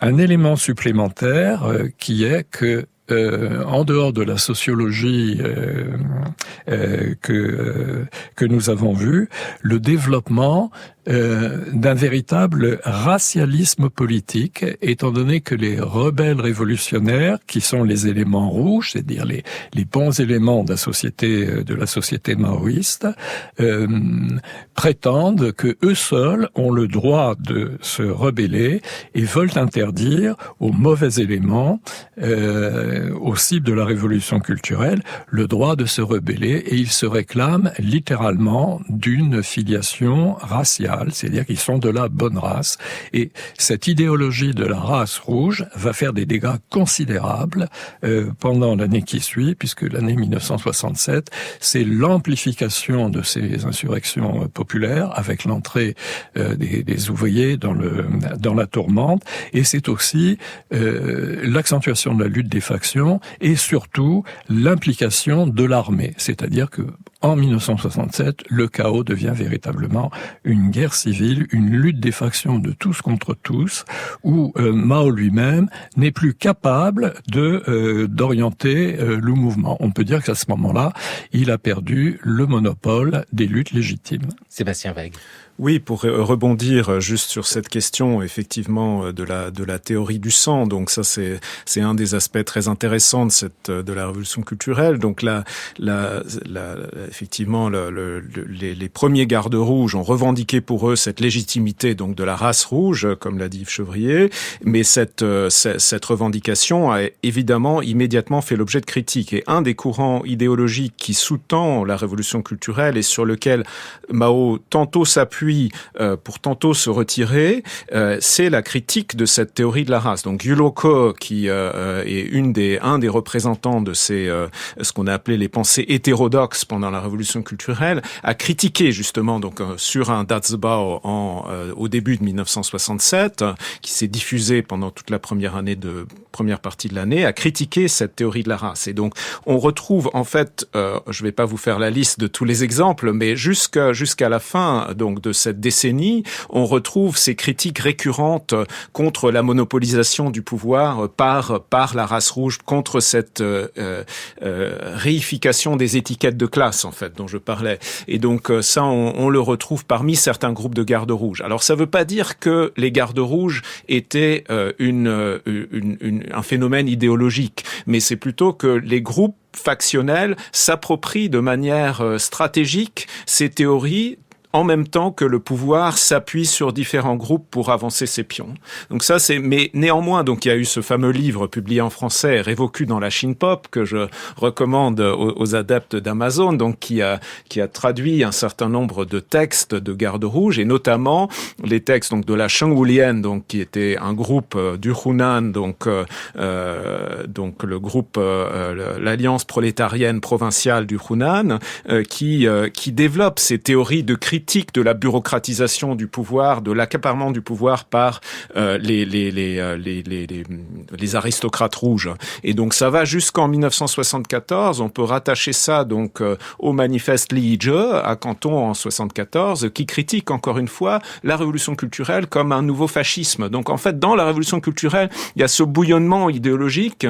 un élément supplémentaire qui est que en dehors de la sociologie que nous avons vue, le développement d'un véritable racialisme politique, étant donné que les rebelles révolutionnaires, qui sont les éléments rouges, c'est-à-dire les bons éléments de la société maoïste, prétendent que eux seuls ont le droit de se rebeller et veulent interdire aux mauvais éléments, aux cibles de la révolution culturelle, le droit de se rebeller, et ils se réclament littéralement d'une filiation raciale royale, c'est-à-dire qu'ils sont de la bonne race. Et cette idéologie de la race rouge va faire des dégâts considérables pendant l'année qui suit, puisque l'année 1967, c'est l'amplification de ces insurrections populaires avec l'entrée des ouvriers dans la tourmente, et c'est aussi l'accentuation de la lutte des factions et surtout l'implication de l'armée, c'est-à-dire que en 1967, le chaos devient véritablement une guerre civile, une lutte des factions de tous contre tous, où Mao lui-même n'est plus capable d'orienter le mouvement. On peut dire qu'à ce moment-là, il a perdu le monopole des luttes légitimes. Sébastien Wegg. Oui, pour rebondir juste sur cette question, effectivement, de la théorie du sang. Donc ça, c'est un des aspects très intéressants de la révolution culturelle. Donc effectivement, les premiers gardes rouges ont revendiqué pour eux cette légitimité donc de la race rouge, comme l'a dit Yves Chevrier. Mais cette revendication a évidemment immédiatement fait l'objet de critiques. Et un des courants idéologiques qui sous-tend la révolution culturelle et sur lequel Mao tantôt s'appuie pour tantôt se retirer, c'est la critique de cette théorie de la race. Donc Yulo Ko, qui est un des représentants de ce qu'on a appelé les pensées hétérodoxes pendant la révolution culturelle, a critiqué justement donc sur un Datsubao au début de 1967, qui s'est diffusé pendant toute la première partie de l'année, a critiqué cette théorie de la race. Et donc on retrouve en fait, je vais pas vous faire la liste de tous les exemples, mais jusqu'à la fin donc de cette décennie, on retrouve ces critiques récurrentes contre la monopolisation du pouvoir par la race rouge, contre cette réification des étiquettes de classe, en fait, dont je parlais. Et donc ça, on le retrouve parmi certains groupes de gardes rouges. Alors ça veut pas dire que les gardes rouges étaient un phénomène idéologique, mais c'est plutôt que les groupes factionnels s'approprient de manière stratégique ces théories en même temps que le pouvoir s'appuie sur différents groupes pour avancer ses pions. Donc ça, mais néanmoins, donc il y a eu ce fameux livre publié en français, Révocu dans la Chine Pop, que je recommande aux adeptes d'Amazon, donc qui a traduit un certain nombre de textes de garde rouge, et notamment les textes donc de la Sheng Wulian, donc qui était un groupe du Hunan, donc le groupe l'Alliance prolétarienne provinciale du Hunan, qui développe ces théories de critique de la bureaucratisation du pouvoir, de l'accaparement du pouvoir par les aristocrates rouges. Et donc ça va jusqu'en 1974. On peut rattacher ça donc au manifeste Liege à Canton en 74, qui critique encore une fois la révolution culturelle comme un nouveau fascisme. Donc en fait, dans la révolution culturelle, il y a ce bouillonnement idéologique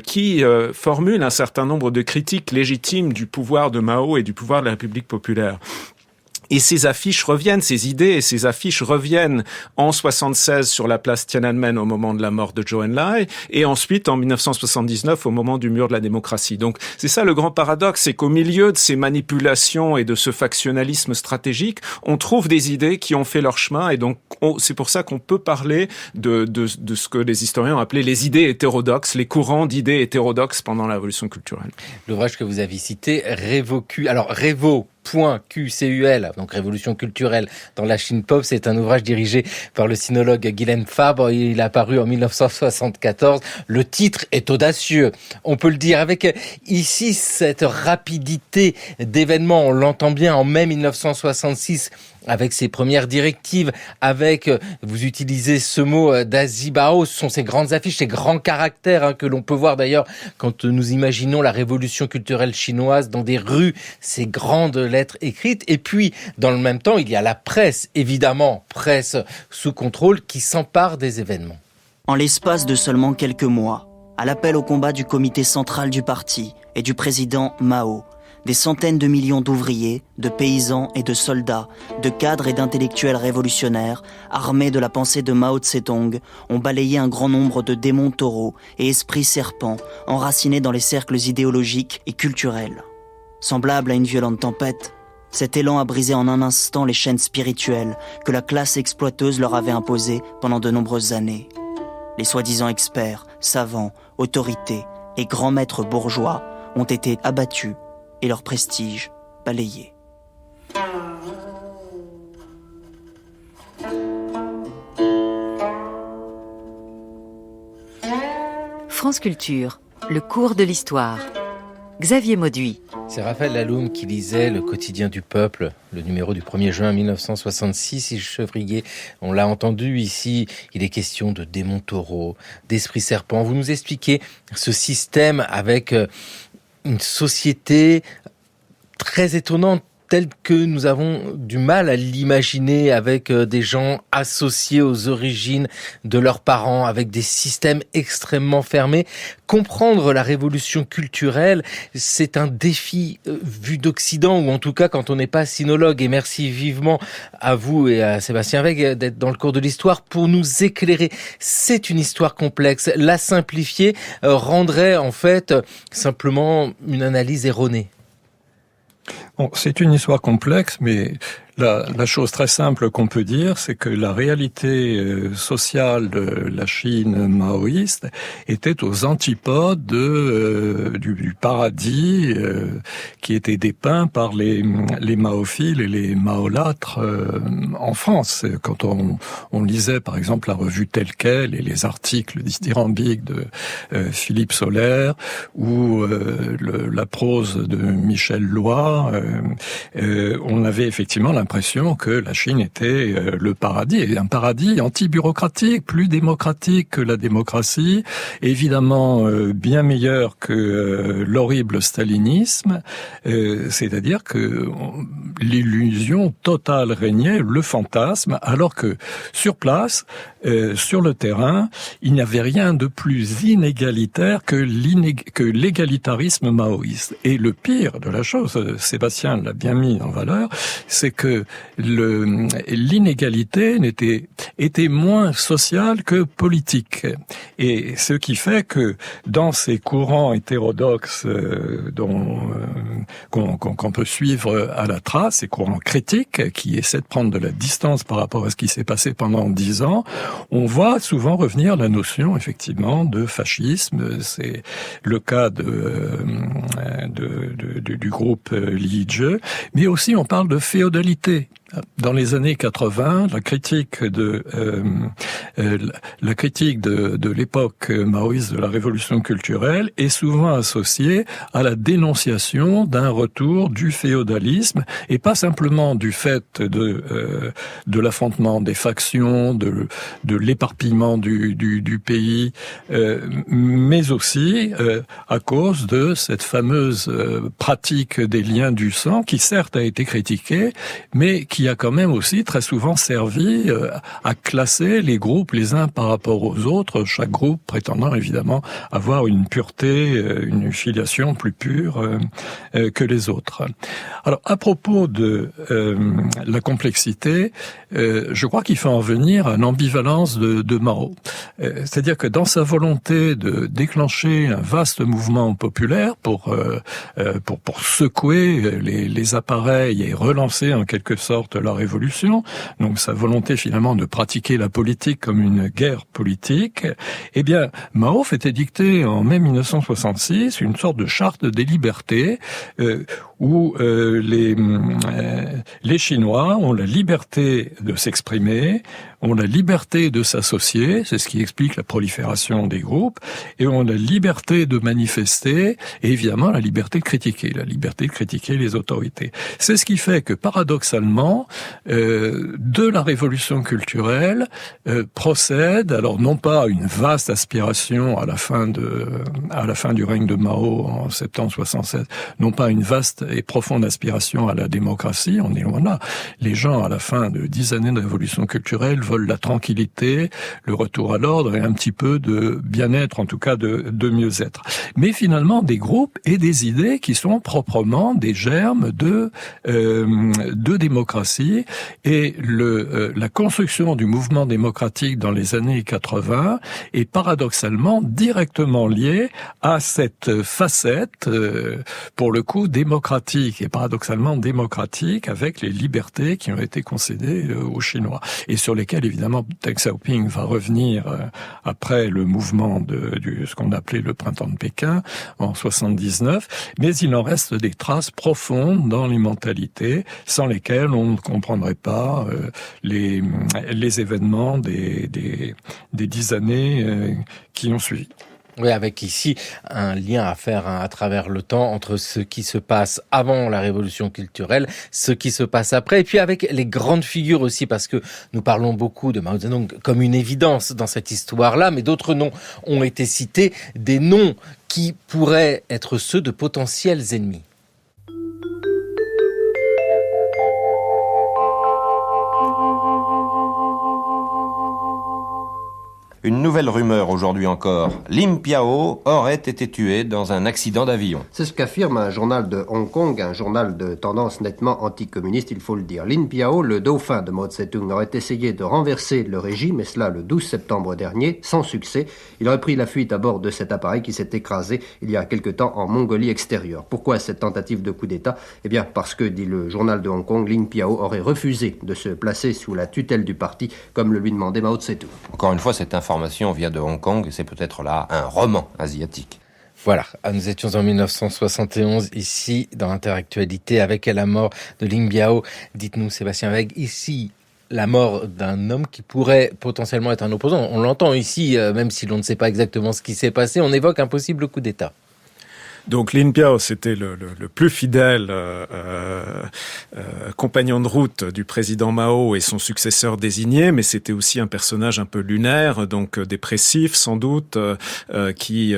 qui formule un certain nombre de critiques légitimes du pouvoir de Mao et du pouvoir de la République populaire. Et ces affiches reviennent, ces idées et ces affiches reviennent en 76 sur la place Tiananmen au moment de la mort de Zhou Enlai, et ensuite en 1979 au moment du mur de la démocratie. Donc c'est ça le grand paradoxe, c'est qu'au milieu de ces manipulations et de ce factionnalisme stratégique, on trouve des idées qui ont fait leur chemin, et donc c'est pour ça qu'on peut parler de ce que les historiens ont appelé les idées hétérodoxes, les courants d'idées hétérodoxes pendant la révolution culturelle. L'ouvrage que vous avez cité, Révocu, alors Révo.QCUL, donc Révolution culturelle dans la Chine Pop, c'est un ouvrage dirigé par le sinologue Guylaine Fabre. Il a paru en 1974. Le titre est audacieux, on peut le dire, avec ici cette rapidité d'événements. On l'entend bien en mai 1966 avec ses premières directives, avec, vous utilisez ce mot d'Azibao, ce sont ces grandes affiches, ces grands caractères que l'on peut voir d'ailleurs quand nous imaginons la révolution culturelle chinoise dans des rues, ces grandes lettres écrites. Et puis, dans le même temps, il y a la presse, évidemment, presse sous contrôle, qui s'empare des événements. En l'espace de seulement quelques mois, à l'appel au combat du comité central du parti et du président Mao, des centaines de millions d'ouvriers, de paysans et de soldats, de cadres et d'intellectuels révolutionnaires, armés de la pensée de Mao Tse-tung, ont balayé un grand nombre de démons taureaux et esprits serpents enracinés dans les cercles idéologiques et culturels. Semblable à une violente tempête, cet élan a brisé en un instant les chaînes spirituelles que la classe exploiteuse leur avait imposées pendant de nombreuses années. Les soi-disant experts, savants, autorités et grands maîtres bourgeois ont été abattus et leur prestige balayé. France Culture, le cours de l'histoire. Xavier Mauduit. C'est Raphaël Laloum qui lisait Le Quotidien du Peuple, le numéro du 1er juin 1966. Il chevrier, on l'a entendu ici, il est question de démons taureaux, d'esprits serpents. Vous nous expliquez ce système avec une société très étonnante, telle que nous avons du mal à l'imaginer, avec des gens associés aux origines de leurs parents, avec des systèmes extrêmement fermés. Comprendre la révolution culturelle, c'est un défi vu d'Occident, ou en tout cas quand on n'est pas sinologue. Et merci vivement à vous et à Sébastien Weg d'être dans le cours de l'histoire pour nous éclairer. C'est une histoire complexe. La simplifier rendrait en fait simplement une analyse erronée. Bon, c'est une histoire complexe, mais la chose très simple qu'on peut dire, c'est que la réalité sociale de la Chine maoïste était aux antipodes du paradis qui était dépeint par les maophiles et les maolâtres en France. Quand on lisait par exemple la revue Telle Quelle et les articles dithyrambiques de Philippe Soler ou la prose de Michel Loy, on avait effectivement l'impression que la Chine était le paradis, et un paradis anti-bureaucratique, plus démocratique que la démocratie, évidemment bien meilleur que l'horrible stalinisme, c'est-à-dire que l'illusion totale régnait, le fantasme, alors que sur place, sur le terrain, il n'y avait rien de plus inégalitaire que l'égalitarisme maoïste. Et le pire de la chose, Sébastien l'a bien mis en valeur, c'est que l'inégalité était moins sociale que politique. Et ce qui fait que dans ces courants hétérodoxes qu'on peut suivre à la trace, ces courants critiques qui essaient de prendre de la distance par rapport à ce qui s'est passé pendant 10 ans, on voit souvent revenir la notion effectivement de fascisme. C'est le cas du groupe Liege, mais aussi on parle de féodalité. Dans les années 80, la critique de l'époque maoïste de la révolution culturelle est souvent associée à la dénonciation d'un retour du féodalisme, et pas simplement du fait de l'affrontement des factions, de l'éparpillement du pays, mais aussi à cause de cette fameuse pratique des liens du sang qui certes a été critiquée, mais qui a quand même aussi très souvent servi à classer les groupes les uns par rapport aux autres, chaque groupe prétendant évidemment avoir une pureté, une filiation plus pure que les autres. Alors à propos de la complexité, je crois qu'il faut en venir à l'ambivalence de Mao. C'est-à-dire que dans sa volonté de déclencher un vaste mouvement populaire pour secouer les appareils et relancer en quelque sorte la révolution, donc sa volonté finalement de pratiquer la politique comme une guerre politique, eh bien Mao fait édicter en mai 1966 une sorte de charte des libertés où les Chinois ont la liberté de s'exprimer, ont la liberté de s'associer, c'est ce qui explique la prolifération des groupes, et ont la liberté de manifester, et évidemment la liberté de critiquer les autorités. C'est ce qui fait que paradoxalement, de la révolution culturelle procède, alors non pas une vaste aspiration à la fin du règne de Mao en septembre 67, non pas une vaste et profonde aspiration à la démocratie, on est loin là. Les gens, à la fin de 10 années de révolution culturelle, veulent la tranquillité, le retour à l'ordre et un petit peu de bien-être, en tout cas de mieux-être. Mais finalement, des groupes et des idées qui sont proprement des germes de démocratie, et la construction du mouvement démocratique dans les années 80 est paradoxalement directement liée à cette facette, pour le coup, démocratique, et paradoxalement démocratique, avec les libertés qui ont été concédées aux Chinois, et sur lesquelles évidemment Deng Xiaoping va revenir après le mouvement de ce qu'on appelait le printemps de Pékin en 79, mais il en reste des traces profondes dans les mentalités sans lesquelles on ne comprendrait pas les événements des 10 années qui ont suivi. Oui, avec ici un lien à faire à travers le temps entre ce qui se passe avant la révolution culturelle, ce qui se passe après, et puis avec les grandes figures aussi, parce que nous parlons beaucoup de Mao Zedong comme une évidence dans cette histoire-là, mais d'autres noms ont été cités, des noms qui pourraient être ceux de potentiels ennemis. Une nouvelle rumeur aujourd'hui encore. Lin Piao aurait été tué dans un accident d'avion. C'est ce qu'affirme un journal de Hong Kong, un journal de tendance nettement anticommuniste, il faut le dire. Lin Piao, le dauphin de Mao Tse-tung, aurait essayé de renverser le régime, et cela le 12 septembre dernier, sans succès. Il aurait pris la fuite à bord de cet appareil qui s'est écrasé il y a quelque temps en Mongolie extérieure. Pourquoi cette tentative de coup d'État ? Eh bien parce que, dit le journal de Hong Kong, Lin Piao aurait refusé de se placer sous la tutelle du parti, comme le lui demandait Mao Tse-tung. Encore une fois, cette information vient de Hong Kong et c'est peut-être là un roman asiatique. Voilà, nous étions en 1971 ici dans Interactualité avec la mort de Lin Biao. Dites-nous Sébastien Weg, ici la mort d'un homme qui pourrait potentiellement être un opposant. On l'entend ici, même si l'on ne sait pas exactement ce qui s'est passé, on évoque un possible coup d'État. Donc Lin Biao, c'était le plus fidèle compagnon de route du président Mao et son successeur désigné, mais c'était aussi un personnage un peu lunaire, donc dépressif sans doute, qui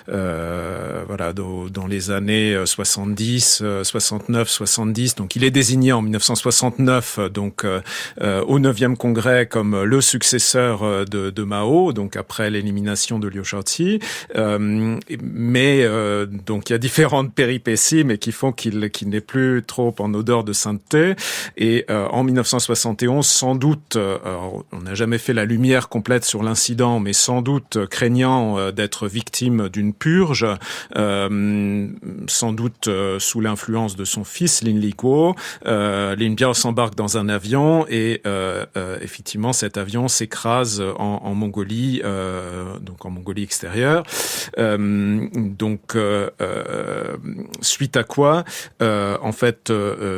voilà dans les années 70, 69, 70. Donc il est désigné en 1969 donc au 9e congrès comme le successeur de Mao, donc après l'élimination de Liu Shaoqi, mais donc il y a différentes péripéties, mais qui font qu'il n'est plus trop en odeur de sainteté. Et en 1971, sans doute, on n'a jamais fait la lumière complète sur l'incident, mais sans doute craignant d'être victime d'une purge, sans doute sous l'influence de son fils Lin Liguo, Lin Biao s'embarque dans un avion et effectivement cet avion s'écrase en Mongolie, donc en Mongolie extérieure. Suite à quoi, en fait,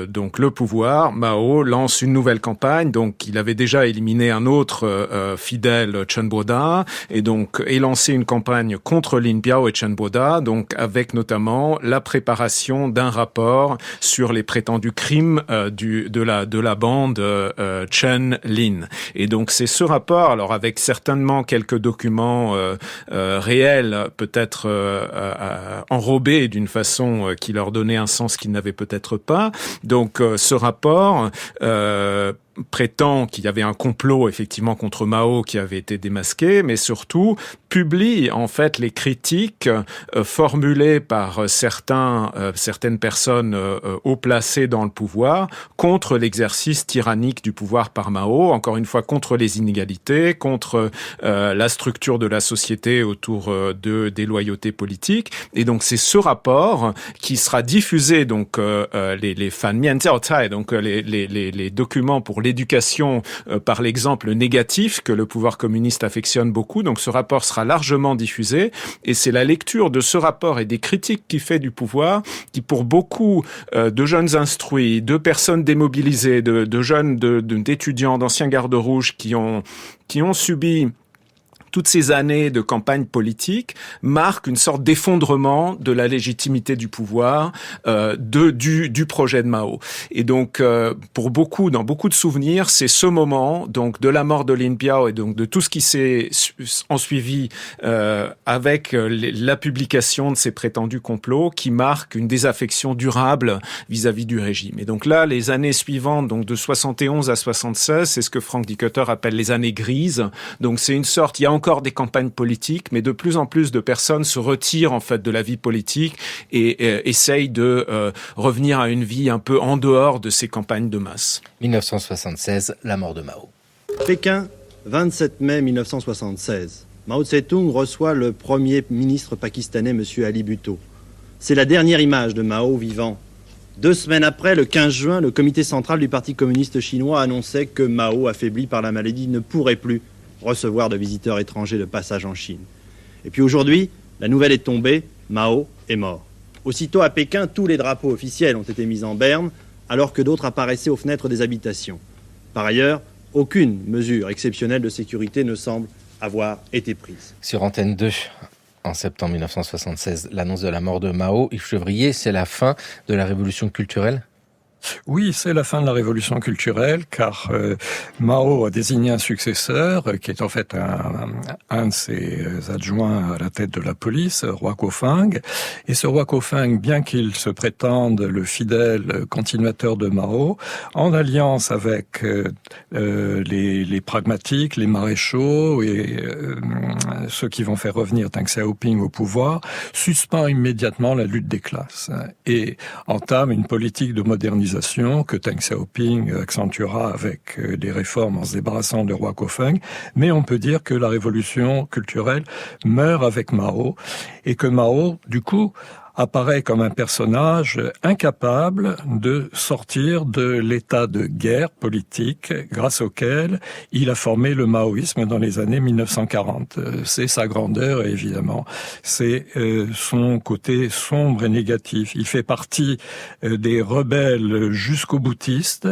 donc le pouvoir, Mao lance une nouvelle campagne. Donc, il avait déjà éliminé un autre fidèle, Chen Boda, et donc est lancé une campagne contre Lin Biao et Chen Boda, donc avec notamment la préparation d'un rapport sur les prétendus crimes de la bande Chen Lin. Et donc c'est ce rapport, alors avec certainement quelques documents réels, peut-être enrobés d'une façon qui leur donnait un sens qu'ils n'avaient peut-être pas. Donc ce rapport prétend qu'il y avait un complot effectivement contre Mao qui avait été démasqué, mais surtout publie en fait les critiques formulées par certaines personnes haut placées dans le pouvoir contre l'exercice tyrannique du pouvoir par Mao, encore une fois contre les inégalités, contre la structure de la société autour des loyautés politiques. Et donc c'est ce rapport qui sera diffusé, donc les fan mian zhaotai, donc les documents pour l'éducation par l'exemple négatif que le pouvoir communiste affectionne beaucoup. Donc ce rapport sera largement diffusé et c'est la lecture de ce rapport et des critiques qu'il fait du pouvoir qui, pour beaucoup de jeunes instruits, de personnes démobilisées, de jeunes, d'étudiants, d'anciens gardes rouges qui ont subi toutes ces années de campagne politique marquent une sorte d'effondrement de la légitimité du pouvoir, du projet de Mao. Et donc, pour beaucoup, dans beaucoup de souvenirs, c'est ce moment, donc, de la mort de Lin Biao et donc de tout ce qui s'est ensuivi, avec la publication de ces prétendus complots qui marque une désaffection durable vis-à-vis du régime. Et donc là, les années suivantes, donc de 71 à 76, c'est ce que Frank Dikötter appelle les années grises. Donc c'est une sorte, il y a encore des campagnes politiques, mais de plus en plus de personnes se retirent en fait de la vie politique et essayent de revenir à une vie un peu en dehors de ces campagnes de masse. 1976, la mort de Mao. Pékin, 27 mai 1976. Mao Tse-tung reçoit le premier ministre pakistanais, M. Ali Bhutto. C'est la dernière image de Mao vivant. 2 semaines après, le 15 juin, le comité central du Parti communiste chinois annonçait que Mao, affaibli par la maladie, ne pourrait plus recevoir de visiteurs étrangers de passage en Chine. Et puis aujourd'hui, la nouvelle est tombée, Mao est mort. Aussitôt à Pékin, tous les drapeaux officiels ont été mis en berne, alors que d'autres apparaissaient aux fenêtres des habitations. Par ailleurs, aucune mesure exceptionnelle de sécurité ne semble avoir été prise. Sur Antenne 2, en septembre 1976, l'annonce de la mort de Mao. Yves Chevrier, c'est la fin de la révolution culturelle ? Oui, c'est la fin de la révolution culturelle, car Mao a désigné un successeur, qui est en fait un de ses adjoints à la tête de la police, Roi Kofeng. Et ce Roi Kofeng, bien qu'il se prétende le fidèle continuateur de Mao, en alliance avec les pragmatiques, les maréchaux et ceux qui vont faire revenir Deng Xiaoping au pouvoir, suspend immédiatement la lutte des classes et entame une politique de modernisation que Deng Xiaoping accentuera avec des réformes en se débarrassant de Roi Kofeng. Mais on peut dire que la révolution culturelle meurt avec Mao et que Mao, du coup, apparaît comme un personnage incapable de sortir de l'état de guerre politique grâce auquel il a formé le maoïsme dans les années 1940. C'est sa grandeur et évidemment, c'est son côté sombre et négatif. Il fait partie des rebelles jusqu'au boutiste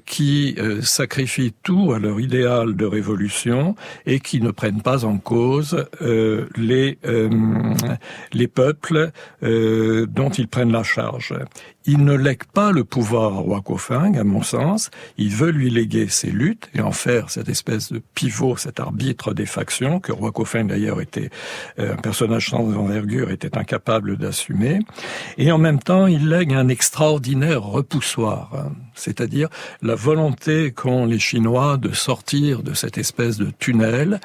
qui sacrifient tout à leur idéal de révolution et qui ne prennent pas en cause les peuples dont ils prennent la charge. Il ne lègue pas le pouvoir à Roi Kofeng, à mon sens. Il veut lui léguer ses luttes et en faire cette espèce de pivot, cet arbitre des factions, que Roi Kofeng d'ailleurs était un personnage sans envergure, était incapable d'assumer. Et en même temps, il lègue un extraordinaire repoussoir, c'est-à-dire la volonté qu'ont les Chinois de sortir de cette espèce de tunnel.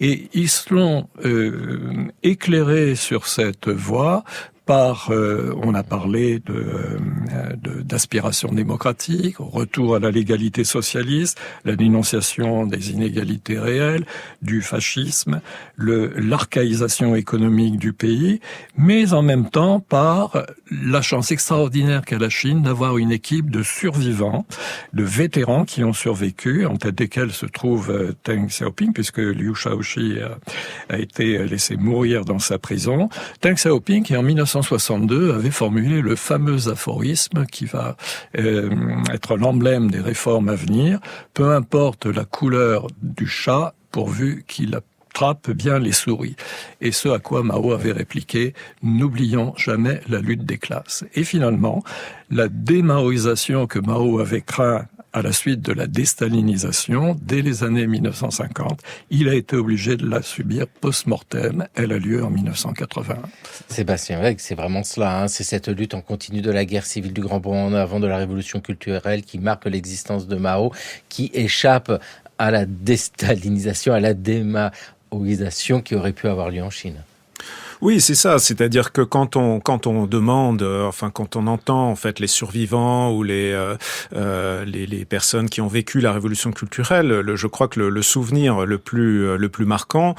Et ils sont éclairés sur cette voie par, on a parlé d'aspiration démocratique, retour à la légalité socialiste, la dénonciation des inégalités réelles, du fascisme, l'archaïsation économique du pays, mais en même temps par la chance extraordinaire qu'a la Chine d'avoir une équipe de survivants, de vétérans qui ont survécu, en tête desquels se trouve Deng Xiaoping, puisque Liu Shaoqi a été laissé mourir dans sa prison. Deng Xiaoping qui en 1962 avait formulé le fameux aphorisme qui va être l'emblème des réformes à venir. Peu importe la couleur du chat, pourvu qu'il attrape bien les souris. Et ce à quoi Mao avait répliqué, n'oublions jamais la lutte des classes. Et finalement, la démaoïsation que Mao avait craint à la suite de la déstalinisation, dès les années 1950, il a été obligé de la subir post-mortem. Elle a lieu en 1980. Sébastien Weg, c'est vraiment cela, hein. C'est cette lutte en continu de la guerre civile du Grand Bond en avant de la révolution culturelle qui marque l'existence de Mao, qui échappe à la déstalinisation, à la démaoïsation qui aurait pu avoir lieu en Chine. Oui, c'est ça. C'est-à-dire que quand on demande, quand on entend en fait les survivants ou les personnes qui ont vécu la révolution culturelle, je crois que le souvenir le plus marquant,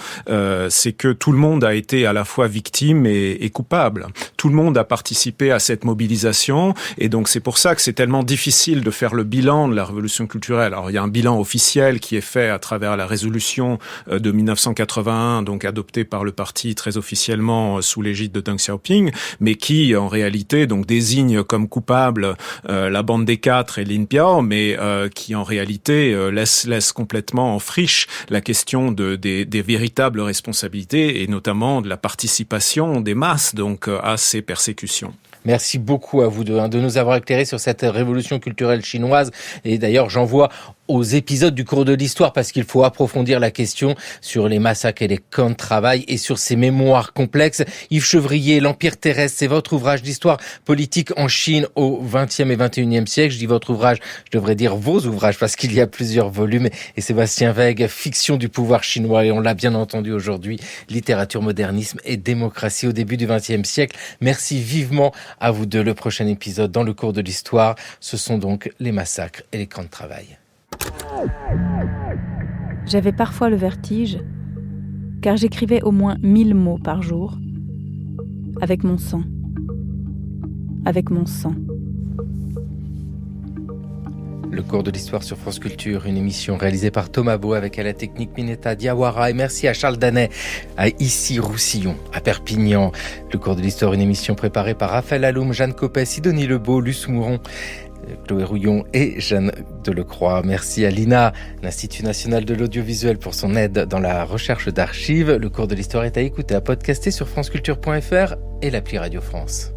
c'est que tout le monde a été à la fois victime et coupable. Tout le monde a participé à cette mobilisation, et donc c'est pour ça que c'est tellement difficile de faire le bilan de la révolution culturelle. Alors il y a un bilan officiel qui est fait à travers la résolution de 1981, donc adoptée par le parti très officiellement sous l'égide de Deng Xiaoping, mais qui en réalité donc désigne comme coupable la bande des quatre et Lin Piao, mais qui en réalité laisse complètement en friche la question des véritables responsabilités et notamment de la participation des masses donc à ces persécutions. Merci beaucoup à vous deux de nous avoir éclairés sur cette révolution culturelle chinoise. Et d'ailleurs, j'envoie aux épisodes du cours de l'histoire parce qu'il faut approfondir la question sur les massacres et les camps de travail et sur ces mémoires complexes. Yves Chevrier, L'Empire terrestre, c'est votre ouvrage d'histoire politique en Chine au XXe et XXIe siècle. Je dis votre ouvrage, je devrais dire vos ouvrages parce qu'il y a plusieurs volumes. Et Sébastien Weg, Fiction du pouvoir chinois. Et on l'a bien entendu aujourd'hui, littérature, modernisme et démocratie au début du XXe siècle. Merci vivement à vous deux. Le prochain épisode dans le cours de l'histoire, ce sont donc les massacres et les camps de travail. J'avais parfois le vertige, car j'écrivais au moins 1000 mots par jour, avec mon sang. Avec mon sang. Le cours de l'histoire sur France Culture, une émission réalisée par Thomas Beau avec à la technique Mineta Diawara. Et merci à Charles Danet, à Issy-Roussillon, à Perpignan. Le cours de l'histoire, une émission préparée par Raphaël Alloum, Jeanne Copet, Sidonie Lebeau, Luce Mouron. Chloé Rouillon et Jeanne Delecroix. Merci à l'INA, l'Institut national de l'audiovisuel, pour son aide dans la recherche d'archives. Le cours de l'histoire est à écouter, à podcaster sur franceculture.fr et l'appli Radio France.